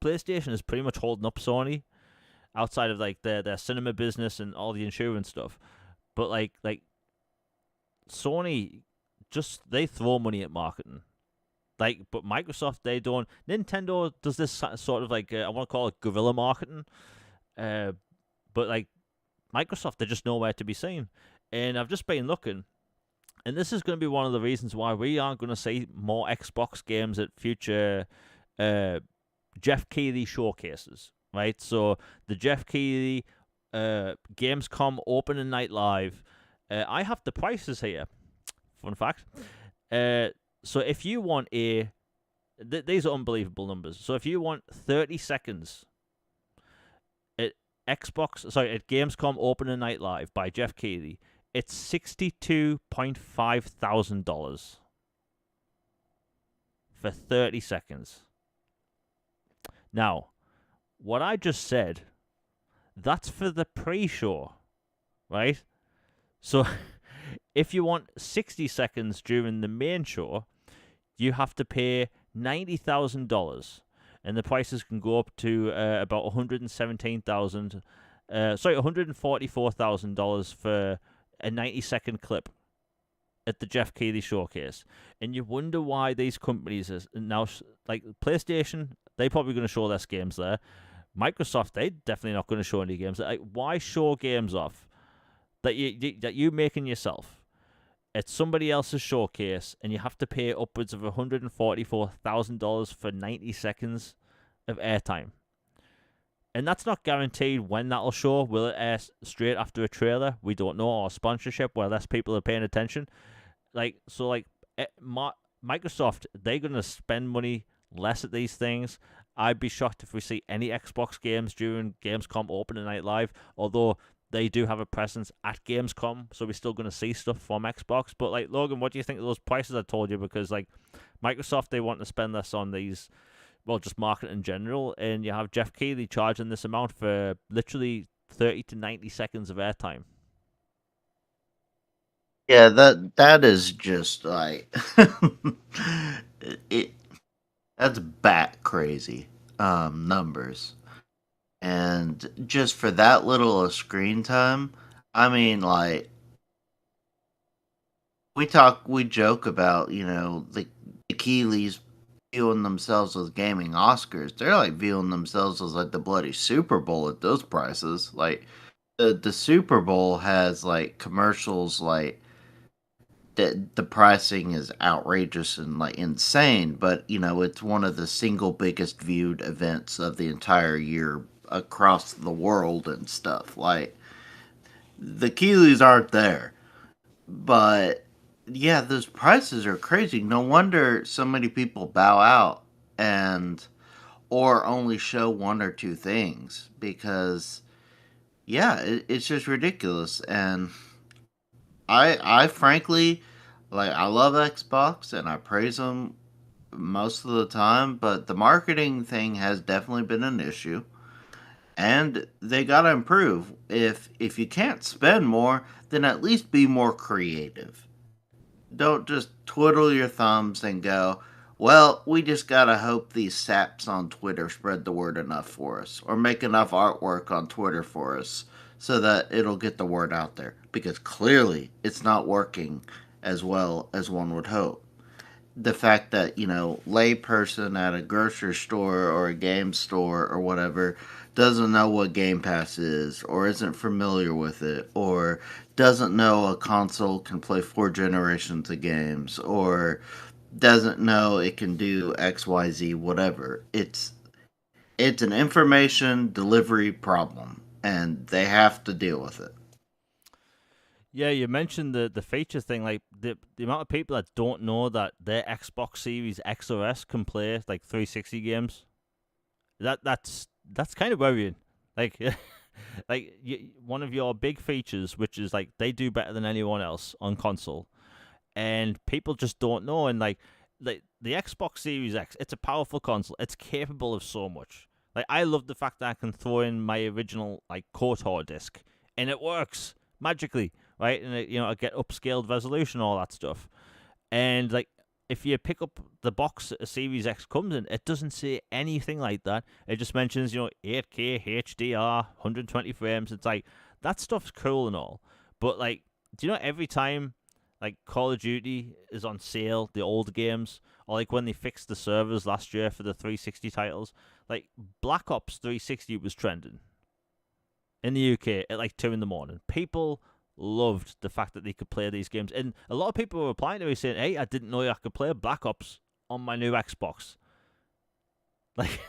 PlayStation is pretty much holding up Sony outside of like their cinema business and all the insurance stuff. But like Sony, just they throw money at marketing. Like, but Microsoft, they don't. Nintendo does this sort of like I want to call it guerrilla marketing. Uh, but like Microsoft, they're just nowhere to be seen. And I've just been looking, and this is going to be one of the reasons why we aren't going to see more Xbox games at future uh, Jeff Keighley showcases. Right, so the Jeff Keighley Gamescom Opening Night Live. I have the prices here. Fun fact. So if you want these are unbelievable numbers. So if you want 30 seconds at at Gamescom Opening Night Live by Jeff Keighley, it's $62,500 for 30 seconds. Now, what I just said, that's for the pre-show, right? So if you want 60 seconds during the main show, you have to pay $90,000, and the prices can go up to about $144,000 for a 90-second clip at the Jeff Keighley showcase. And you wonder why these companies are now, like PlayStation, they're probably going to show less games there. Microsoft, they definitely not going to show any games. Like, why show games off that you making yourself at somebody else's showcase, and you have to pay upwards of $144,000 for 90 seconds of airtime? And that's not guaranteed when that'll show. Will it air straight after a trailer? We don't know. Or sponsorship where less people are paying attention. Microsoft, they're going to spend money less at these things. I'd be shocked if we see any Xbox games during Gamescom Opening Night Live, although they do have a presence at Gamescom, so we're still going to see stuff from Xbox. But like, Logan, what do you think of those prices I told you? Because like Microsoft, they want to spend less on these well, just market in general, and you have Jeff Keighley charging this amount for literally 30 to 90 seconds of airtime. Yeah, that is just like it. That's bat crazy numbers, and just for that little of screen time, I mean, like we joke about, the Keeleys viewing themselves as gaming Oscars. They're like viewing themselves as like the bloody Super Bowl at those prices. Like the Super Bowl has like commercials like the pricing is outrageous and like insane, but it's one of the single biggest viewed events of the entire year across the world and stuff. Like the Keeleys aren't there, but yeah, those prices are crazy. No wonder so many people bow out and or only show one or two things because yeah, it's just ridiculous. And I frankly, like, I love Xbox and I praise them most of the time, but the marketing thing has definitely been an issue, and they gotta improve. If you can't spend more, then at least be more creative. Don't just twiddle your thumbs and go, well, we just gotta hope these saps on Twitter spread the word enough for us, or make enough artwork on Twitter for us so that it'll get the word out there. Because clearly it's not working as well as one would hope. The fact that, layperson at a grocery store or a game store or whatever doesn't know what Game Pass is, or isn't familiar with it, or doesn't know a console can play 4 generations of games, or doesn't know it can do XYZ whatever. It's an information delivery problem, and they have to deal with it. Yeah, you mentioned the feature thing, like the amount of people that don't know that their Xbox Series X or S can play like 360 games. That's kind of worrying. Like, one of your big features, which is like they do better than anyone else on console, and people just don't know. And like the Xbox Series X, it's a powerful console. It's capable of so much. Like, I love the fact that I can throw in my original like KOTOR disc, and it works magically, right? And I get upscaled resolution, all that stuff. And like, if you pick up the box that a Series X comes in, it doesn't say anything like that. It just mentions 8K HDR, 120 frames. It's like, that stuff's cool and all, but like, do you know every time like Call of Duty is on sale, the old games, or like when they fixed the servers last year for the 360 titles, like Black Ops 360 was trending in the UK at like 2 in the morning. People loved the fact that they could play these games. And a lot of people were replying to me saying, hey, I didn't know I could play Black Ops on my new Xbox. Like,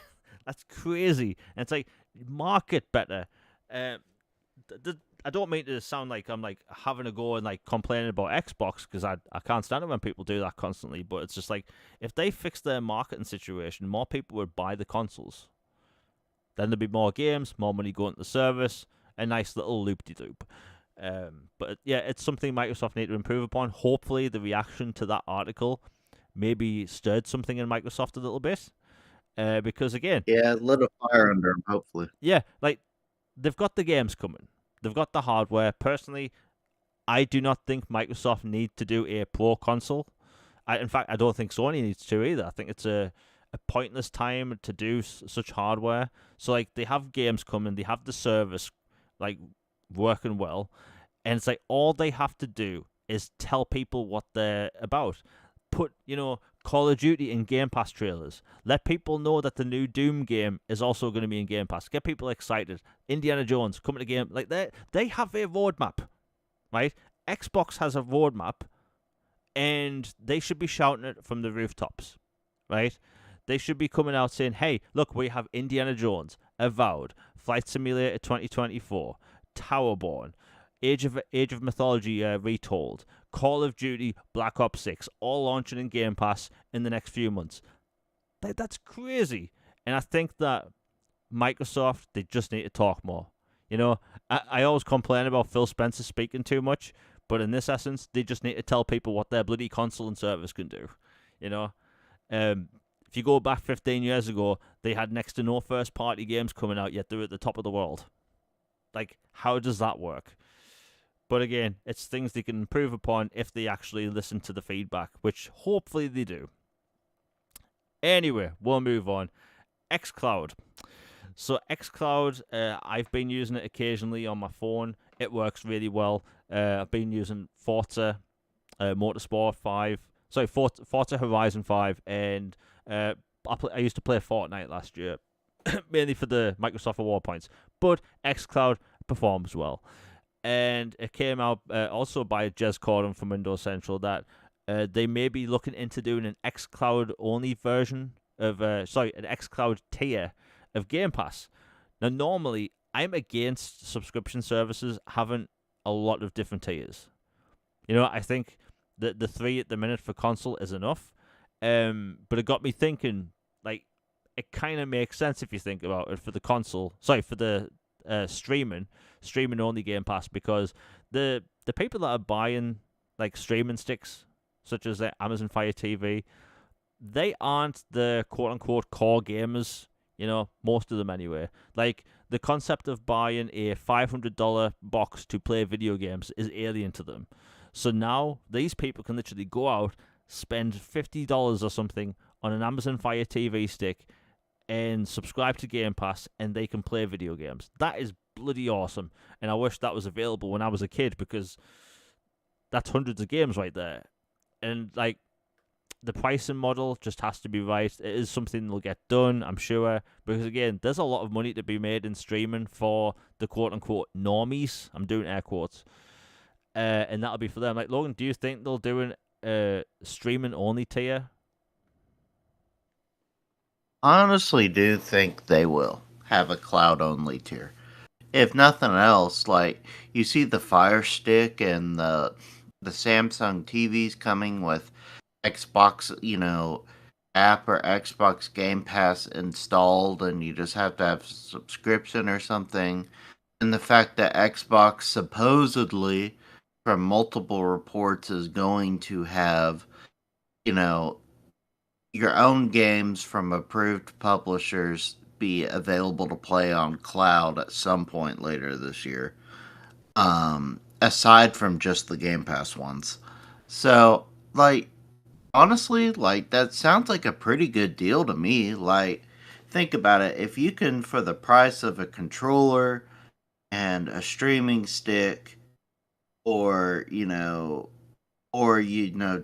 that's crazy. And it's like, market better. I don't mean to sound like I'm like having a go and like complaining about Xbox, because I can't stand it when people do that constantly. But it's just like, if they fix their marketing situation, more people would buy the consoles. Then there'd be more games, more money going to the service, a nice little loop-de-loop. But yeah, it's something Microsoft need to improve upon. Hopefully, the reaction to that article maybe stirred something in Microsoft a little bit. Because again, Yeah, lit a fire under them, hopefully. yeah, like, they've got the games coming, they've got the hardware. Personally, I do not think Microsoft need to do a pro console. In fact, I don't think Sony needs to either. I think it's a pointless time to do such hardware. So like, they have games coming, they have the service like working well, and it's like, all they have to do is tell people what they're about. Put Call of Duty in Game Pass trailers. Let people know that the new Doom game is also going to be in Game Pass. Get people excited. Indiana Jones coming to game. Like, they have a roadmap, right? Xbox has a roadmap, and they should be shouting it from the rooftops, right? They should be coming out saying, hey, look, we have Indiana Jones, Avowed, Flight Simulator 2024, Towerborn, Age of Mythology Retold, Call of Duty Black Ops 6, all launching in Game Pass in the next few months. That's crazy. And I think that Microsoft, they just need to talk more. I always complain about Phil Spencer speaking too much, but in this essence, they just need to tell people what their bloody console and service can do. If If you go back 15 years ago, they had next to no first-party games coming out, yet they're at the top of the world. Like, how does that work? But again, it's things they can improve upon if they actually listen to the feedback, which hopefully they do. Anyway, we'll move on. XCloud. So XCloud, I've been using it occasionally on my phone. It works really well. I've been using Forza Motorsport 5. Sorry, Forza Horizon 5, and I used to play Fortnite last year, mainly for the Microsoft Award points. But XCloud performs well. And it came out also by Jez Corden from Windows Central that they may be looking into doing an XCloud only version of an XCloud tier of Game Pass. Now, normally I'm against subscription services having a lot of different tiers. You know, I think that the 3 at the minute for console is enough. But it got me thinking, like, it kind of makes sense if you think about it for the console. Sorry, for the streaming only Game Pass, because the people that are buying like streaming sticks, such as Amazon Fire TV, they aren't the quote unquote core gamers. You know, most of them anyway. Like, the concept of buying a $500 box to play video games is alien to them. So now these people can literally go out, spend $50 or something on an Amazon Fire TV stick, and subscribe to Game Pass, and they can play video games. That is bloody awesome, and I wish that was available when I was a kid, because that's hundreds of games right there. And like, the pricing model just has to be right. It is something that'll get done, I'm sure, because again, there's a lot of money to be made in streaming for the quote-unquote normies. I'm doing air quotes. And that'll be for them. Like, Logan, do you think they'll do an streaming-only tier? Honestly, do think they will have a cloud-only tier. If nothing else, like, you see the Fire Stick and the Samsung TVs coming with Xbox, app or Xbox Game Pass installed, and you just have to have a subscription or something. And the fact that Xbox supposedly, from multiple reports, is going to have, your own games from approved publishers be available to play on cloud at some point later this year. Aside from just the Game Pass ones. So, like, honestly, like, that sounds like a pretty good deal to me. Like, think about it. If you can, for the price of a controller and a streaming stick, or,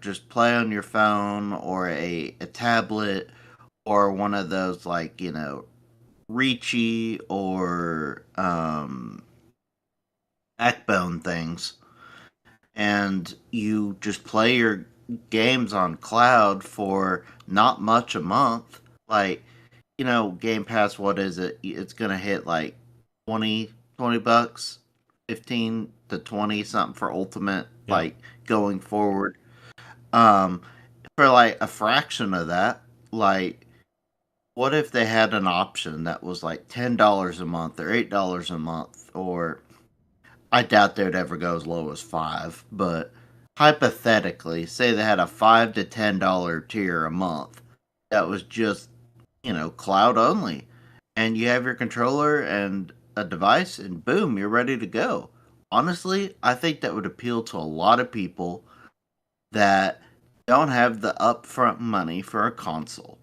just play on your phone or a tablet or one of those, like, Reachy or Backbone things, and you just play your games on cloud for not much a month. Like, Game Pass, what is it? It's gonna hit like 20 bucks, 15 to 20 something for Ultimate, like, going forward. For like a fraction of that, like, what if they had an option that was like $10 a month or $8 a month, or I doubt they'd ever go as low as $5, but hypothetically, say they had a $5 to $10 tier a month that was just, cloud only, and you have your controller and a device, and boom, you're ready to go. Honestly, I think that would appeal to a lot of people that don't have the upfront money for a console.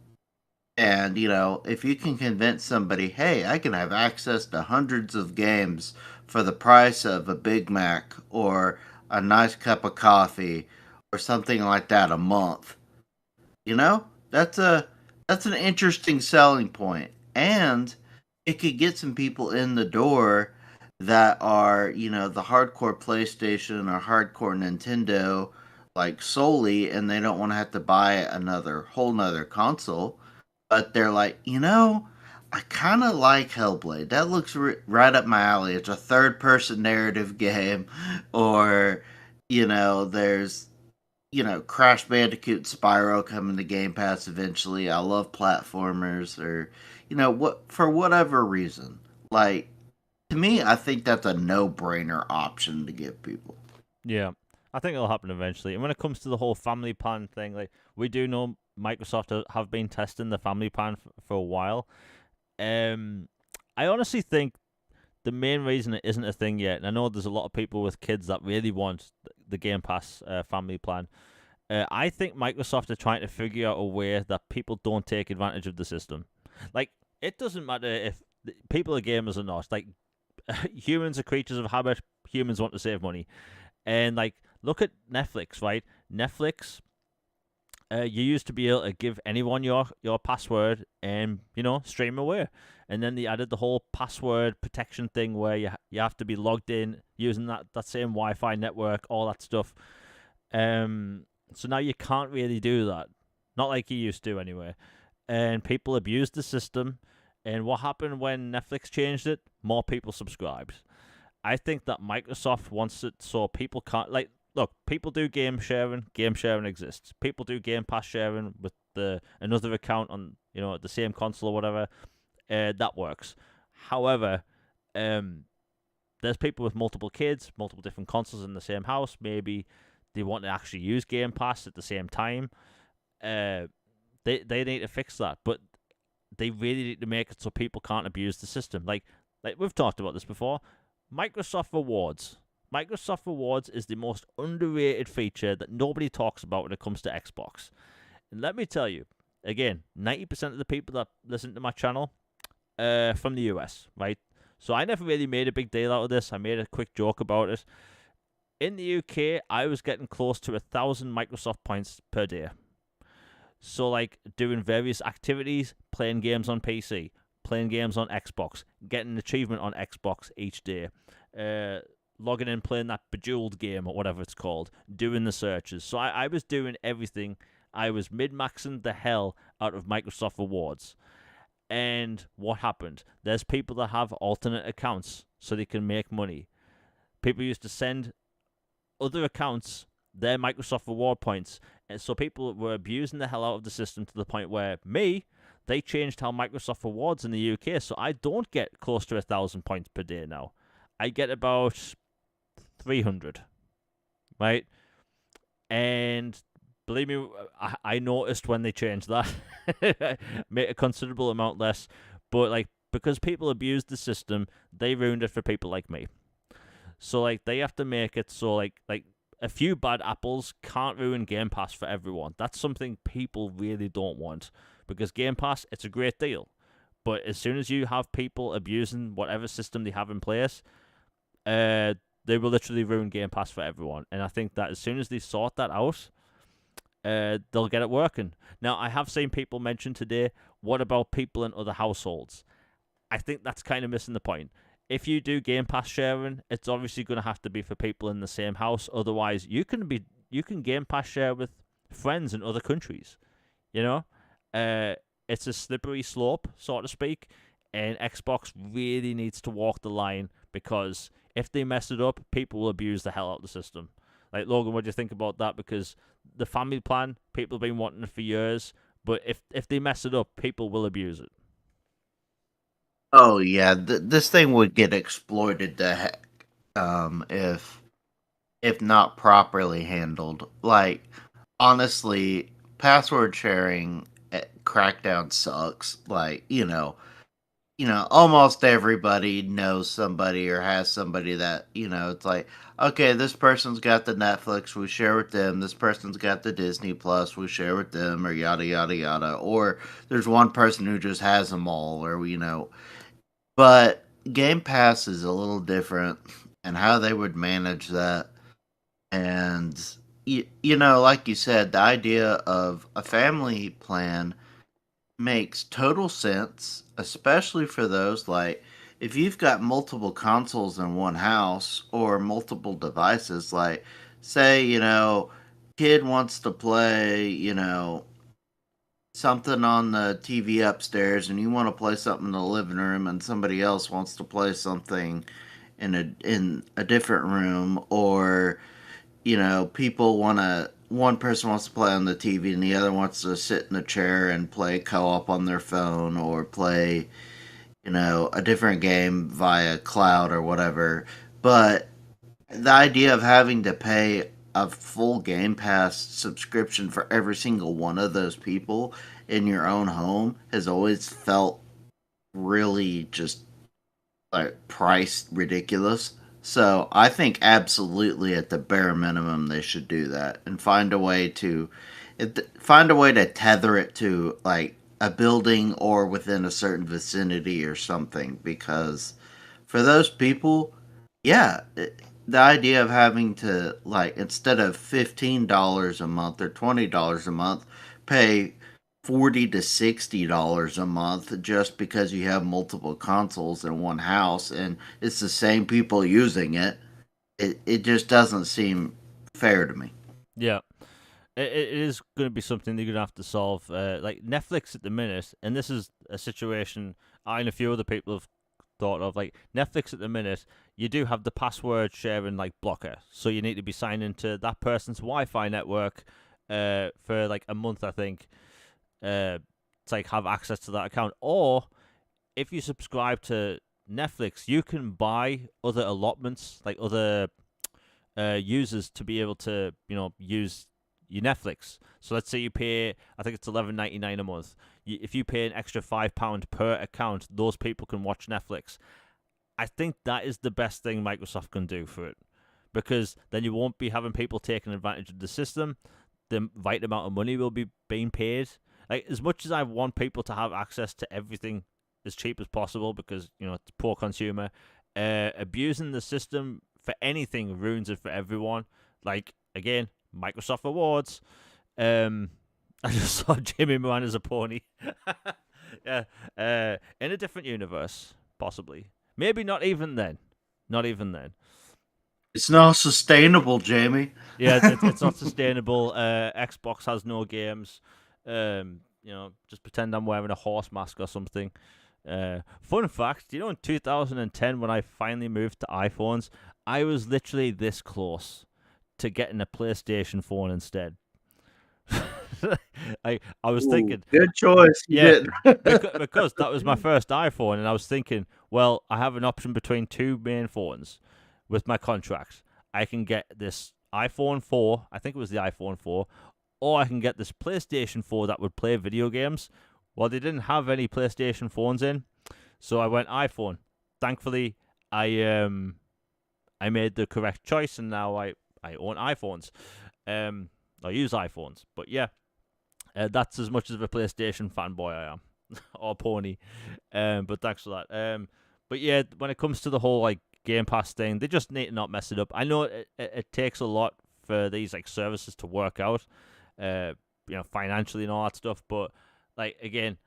And, if you can convince somebody, hey, I can have access to hundreds of games for the price of a Big Mac or a nice cup of coffee or something like that a month, that's an interesting selling point. And it could get some people in the door that are, the hardcore PlayStation or hardcore Nintendo, like, solely, and they don't want to have to buy another whole nother console. But they're like, I kind of like Hellblade. That looks right up my alley. It's a third-person narrative game. Or, there's, Crash Bandicoot and Spyro coming to Game Pass eventually. I love platformers. Or, for whatever reason. Like, to me, I think that's a no-brainer option to give people. Yeah, I think it'll happen eventually. And when it comes to the whole family plan thing, like, we do know Microsoft have been testing the family plan for a while. Um, I honestly think the main reason it isn't a thing yet, and I know there's a lot of people with kids that really want the Game Pass family plan. I think Microsoft are trying to figure out a way that people don't take advantage of the system. Like, it doesn't matter if people are gamers or not. Like, humans are creatures of habit. Humans want to save money. And, like, look at Netflix, right? Netflix, you used to be able to give anyone your password and, stream away. And then they added the whole password protection thing where you have to be logged in using that same Wi-Fi network, all that stuff. So now you can't really do that. Not like you used to anyway. And people abused the system. And what happened when Netflix changed it? More people subscribed. I think that Microsoft wants it so people can't, like, look, people do game sharing. Game sharing exists. People do Game Pass sharing with another account on the same console or whatever. That works. However, there's people with multiple kids, multiple different consoles in the same house. Maybe they want to actually use Game Pass at the same time. They need to fix that, but they really need to make it so people can't abuse the system. Like we've talked about this before. Microsoft Rewards. Microsoft Rewards is the most underrated feature that nobody talks about when it comes to Xbox. And let me tell you, again, 90% of the people that listen to my channel from the US, right? So I never really made a big deal out of this. I made a quick joke about it. In the UK, I was getting close to 1,000 Microsoft points per day. So, like, doing various activities, playing games on PC, playing games on Xbox, getting an achievement on Xbox each day, logging in, playing that Bejeweled game or whatever it's called, doing the searches. So I was doing everything. I was mid-maxing the hell out of Microsoft Rewards. And what happened? There's people that have alternate accounts so they can make money. People used to send other accounts their Microsoft Reward points. And so people were abusing the hell out of the system to the point where they changed how Microsoft Rewards in the UK. So I don't get close to 1,000 points per day now. I get about 300, right? And believe me, I noticed when they changed that. Made a considerable amount less. But, like, because people abused the system, they ruined it for people like me. So, like, they have to make it so, like a few bad apples can't ruin Game Pass for everyone. That's something people really don't want. Because Game Pass, it's a great deal. But as soon as you have people abusing whatever system they have in place, they will literally ruin Game Pass for everyone. And I think that as soon as they sort that out, they'll get it working. Now, I have seen people mention today, what about people in other households? I think that's kind of missing the point. If you do Game Pass sharing, it's obviously going to have to be for people in the same house. Otherwise, you can Game Pass share with friends in other countries. It's a slippery slope, so to speak, and Xbox really needs to walk the line, because if they mess it up, people will abuse the hell out of the system. Like, Logan, what do you think about that? Because the family plan, people have been wanting it for years, but if they mess it up, people will abuse it. Oh yeah, this thing would get exploited to heck if not properly handled. Like, honestly, password sharing crackdown sucks. Like, almost everybody knows somebody or has somebody that, it's like, okay, this person's got the Netflix, we share with them. This person's got the Disney Plus, we share with them, or yada, yada, yada. Or there's one person who just has them all, or, But Game Pass is a little different, and how they would manage that. And, like you said, the idea of a family plan makes total sense, especially for those, like, if you've got multiple consoles in one house or multiple devices, like, say, kid wants to play, something on the TV upstairs, and you want to play something in the living room, and somebody else wants to play something in a different room, or people want to. One person wants to play on the TV, and the other wants to sit in a chair and play co-op on their phone, or play, a different game via cloud or whatever. But the idea of having to pay a full Game Pass subscription for every single one of those people in your own home has always felt really just like priced ridiculous. So I think absolutely at the bare minimum they should do that and find a way to tether it to like a building or within a certain vicinity or something, because for those people, yeah, the idea of having to, like, instead of $15 a month or $20 a month, pay $40 to $60 a month just because you have multiple consoles in one house and it's the same people using it. It just doesn't seem fair to me. Yeah. It is going to be something they're going to have to solve. Like Netflix at the minute, and this is a situation I and a few other people have thought of. Like Netflix at the minute, you do have the password sharing like blocker, so you need to be signed into that person's Wi-Fi network for like a month, I think, to like have access to that account. Or if you subscribe to Netflix, you can buy other allotments, like other users to be able to use your Netflix. So let's say you pay, I think it's $11.99 a month. If you pay an extra £5 per account, those people can watch Netflix. I think that is the best thing Microsoft can do for it, because then you won't be having people taking advantage of the system. The right amount of money will be being paid. Like, as much as I want people to have access to everything as cheap as possible, because it's poor consumer, abusing the system for anything ruins it for everyone. Like, again, Microsoft Awards. I just saw Jimmy Moran as a pony. Yeah, in a different universe, possibly. Maybe not even then. Not even then. It's not sustainable, Jamie. Yeah, it's not sustainable. Xbox has no games. Just pretend I'm wearing a horse mask or something. Fun fact, in 2010 when I finally moved to iPhones, I was literally this close to getting a PlayStation phone instead. I was thinking, good choice. You yeah, did. because that was my first iPhone, and I was thinking, well, I have an option between two main phones with my contract. I can get this iPhone 4, I think it was the iPhone 4, or I can get this PlayStation 4 that would play video games. Well, they didn't have any PlayStation phones in, so I went iPhone. Thankfully, I made the correct choice, and now I own iPhones. I use iPhones, but yeah, that's as much of a PlayStation fanboy I am, or pony. But thanks for that. But yeah, when it comes to the whole like Game Pass thing, they just need to not mess it up. I know it takes a lot for these like services to work out, financially and all that stuff. But like again,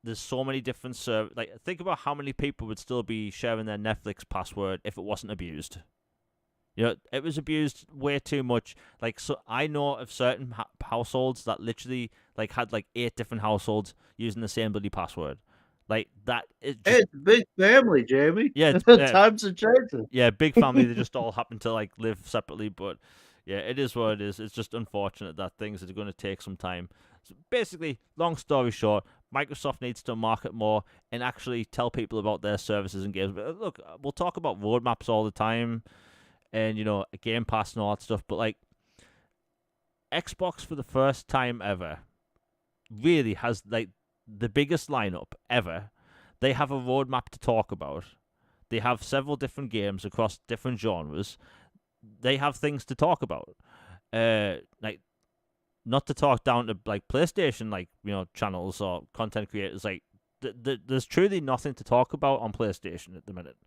there's so many different like think about how many people would still be sharing their Netflix password if it wasn't abused. It was abused way too much. Like, so I know of certain households that literally like had like 8 different households using the same bloody password. Like that is just, Hey, it's a big family, Jamie. yeah, it's, Times are changing. yeah, big family. They just all happen to like live separately, but yeah, it is what it is. It's just unfortunate that things are going to take some time. So basically, long story short, Microsoft needs to market more and actually tell people about their services and games. But look, we'll talk about roadmaps all the time, and Game Pass and all that stuff, but like Xbox for the first time ever really has like the biggest lineup ever. They have a roadmap to talk about. They have several different games across different genres. They have things to talk about. Like, not to talk down to like PlayStation, like channels or content creators. Like, there's truly nothing to talk about on PlayStation at the minute.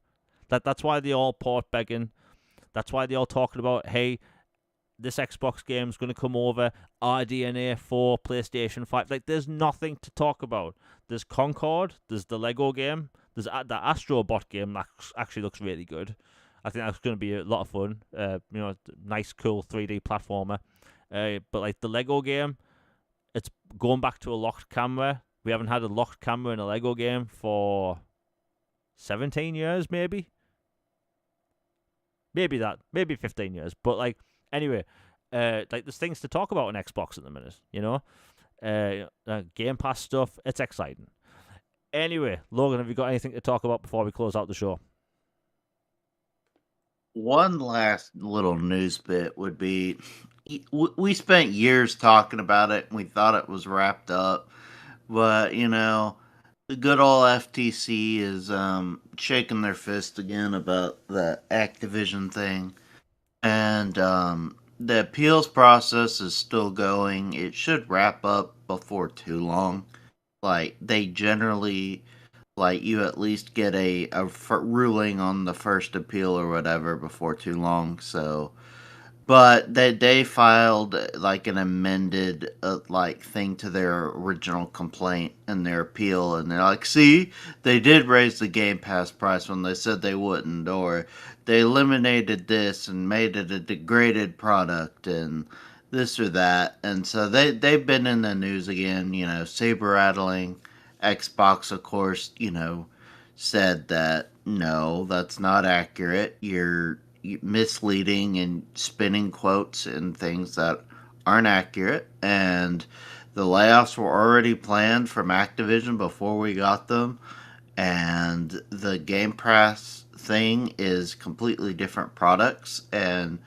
That's why they all port begging. That's why they're all talking about, hey, this Xbox game's going to come over, RDNA 4, PlayStation 5. Like, there's nothing to talk about. There's Concord, there's the Lego game, there's the Astro Bot game that actually looks really good. I think that's going to be a lot of fun. Nice, cool 3D platformer. But, like, the Lego game, it's going back to a locked camera. We haven't had a locked camera in a Lego game for 17 years, maybe. Maybe 15 years. But, like, anyway, like, there's things to talk about on Xbox at the minute, Game Pass stuff. It's exciting. Anyway, Logan, have you got anything to talk about before we close out the show? One last little news bit would be we spent years talking about it and we thought it was wrapped up, but the good old FTC is shaking their fist again about the Activision thing, and the appeals process is still going. It should wrap up before too long. Like they generally, like you at least get a ruling on the first appeal or whatever before too long. So, but they filed like an amended like thing to their original complaint and their appeal, and they're like, see, they did raise the Game Pass price when they said they wouldn't, or they eliminated this and made it a degraded product and this or that, and so they've been in the news again, saber rattling. Xbox, of course, said that no, that's not accurate. You're misleading and spinning quotes and things that aren't accurate. And the layoffs were already planned from Activision before we got them. And the Game Pass thing is completely different products. And,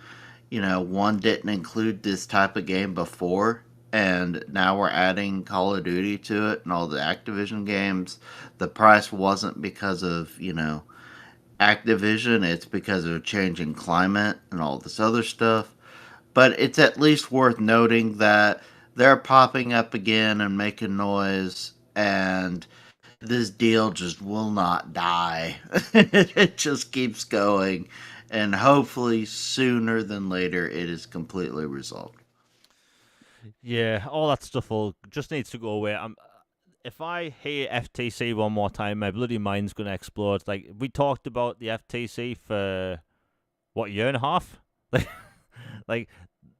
one didn't include this type of game before. And now we're adding Call of Duty to it and all the Activision games. The price wasn't because of, Activision, it's because of changing climate and all this other stuff. But it's at least worth noting that they're popping up again and making noise, and this deal just will not die. It just keeps going, and hopefully sooner than later it is completely resolved. Yeah, all that stuff will just needs to go away. If I hear FTC one more time, my bloody mind's gonna explode. Like we talked about the FTC for what, a year and a half, like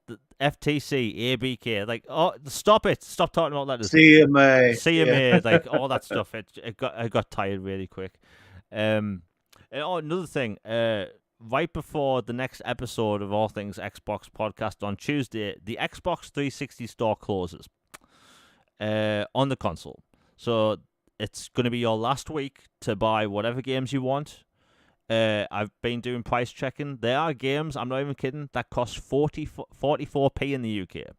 the FTC, ABK, like, oh, stop it, stop talking about letters. CMA. CMA, Yeah. like all that stuff. I got tired really quick. And another thing, right before the next episode of All Things Xbox podcast on Tuesday, the Xbox 360 store closes on the console. So it's going to be your last week to buy whatever games you want. I've been doing price checking. There are games, I'm not even kidding, that cost 44p in the UK.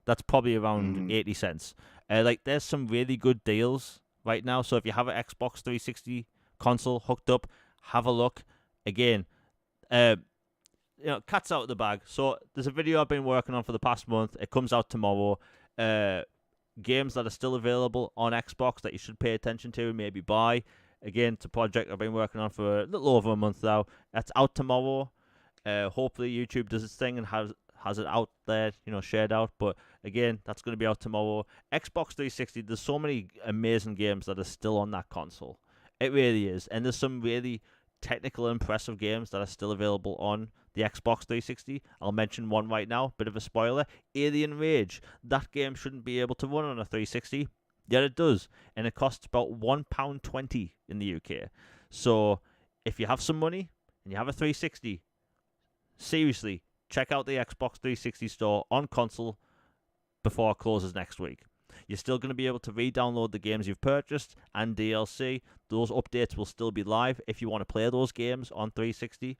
That's probably around 80 cents. Like, there's some really good deals right now. So if you have an Xbox 360 console hooked up, have a look. Again, cat's out of the bag. So there's a video I've been working on for the past month. It comes out tomorrow. Games that are still available on Xbox that you should pay attention to and maybe buy. Again, it's a project I've been working on for a little over a month now. That's out tomorrow. Hopefully YouTube does its thing and has it out there, shared out. But again, that's going to be out tomorrow. Xbox 360, there's so many amazing games that are still on that console. It really is. And there's some really technical, impressive games that are still available on the Xbox 360. I'll mention one right now, bit of a spoiler. Alien Rage. That game shouldn't be able to run on a 360. Yet it does. And it costs about £1.20 in the UK. So if you have some money and you have a 360, seriously, check out the Xbox 360 store on console before it closes next week. You're still going to be able to re-download the games you've purchased and DLC. Those updates will still be live if you want to play those games on 360.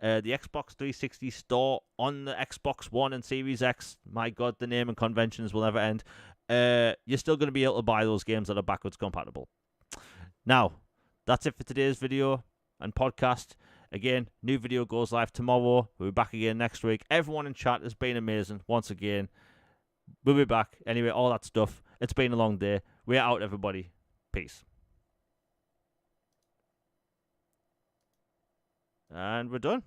The Xbox 360 store on the Xbox One and Series X, my God, the naming conventions will never end. You're still going to be able to buy those games that are backwards compatible. Now, that's it for today's video and podcast. Again, new video goes live tomorrow. We'll be back again next week. Everyone in chat has been amazing once again. We'll be back. Anyway, all that stuff. It's been a long day. We're out, everybody. Peace. And we're done.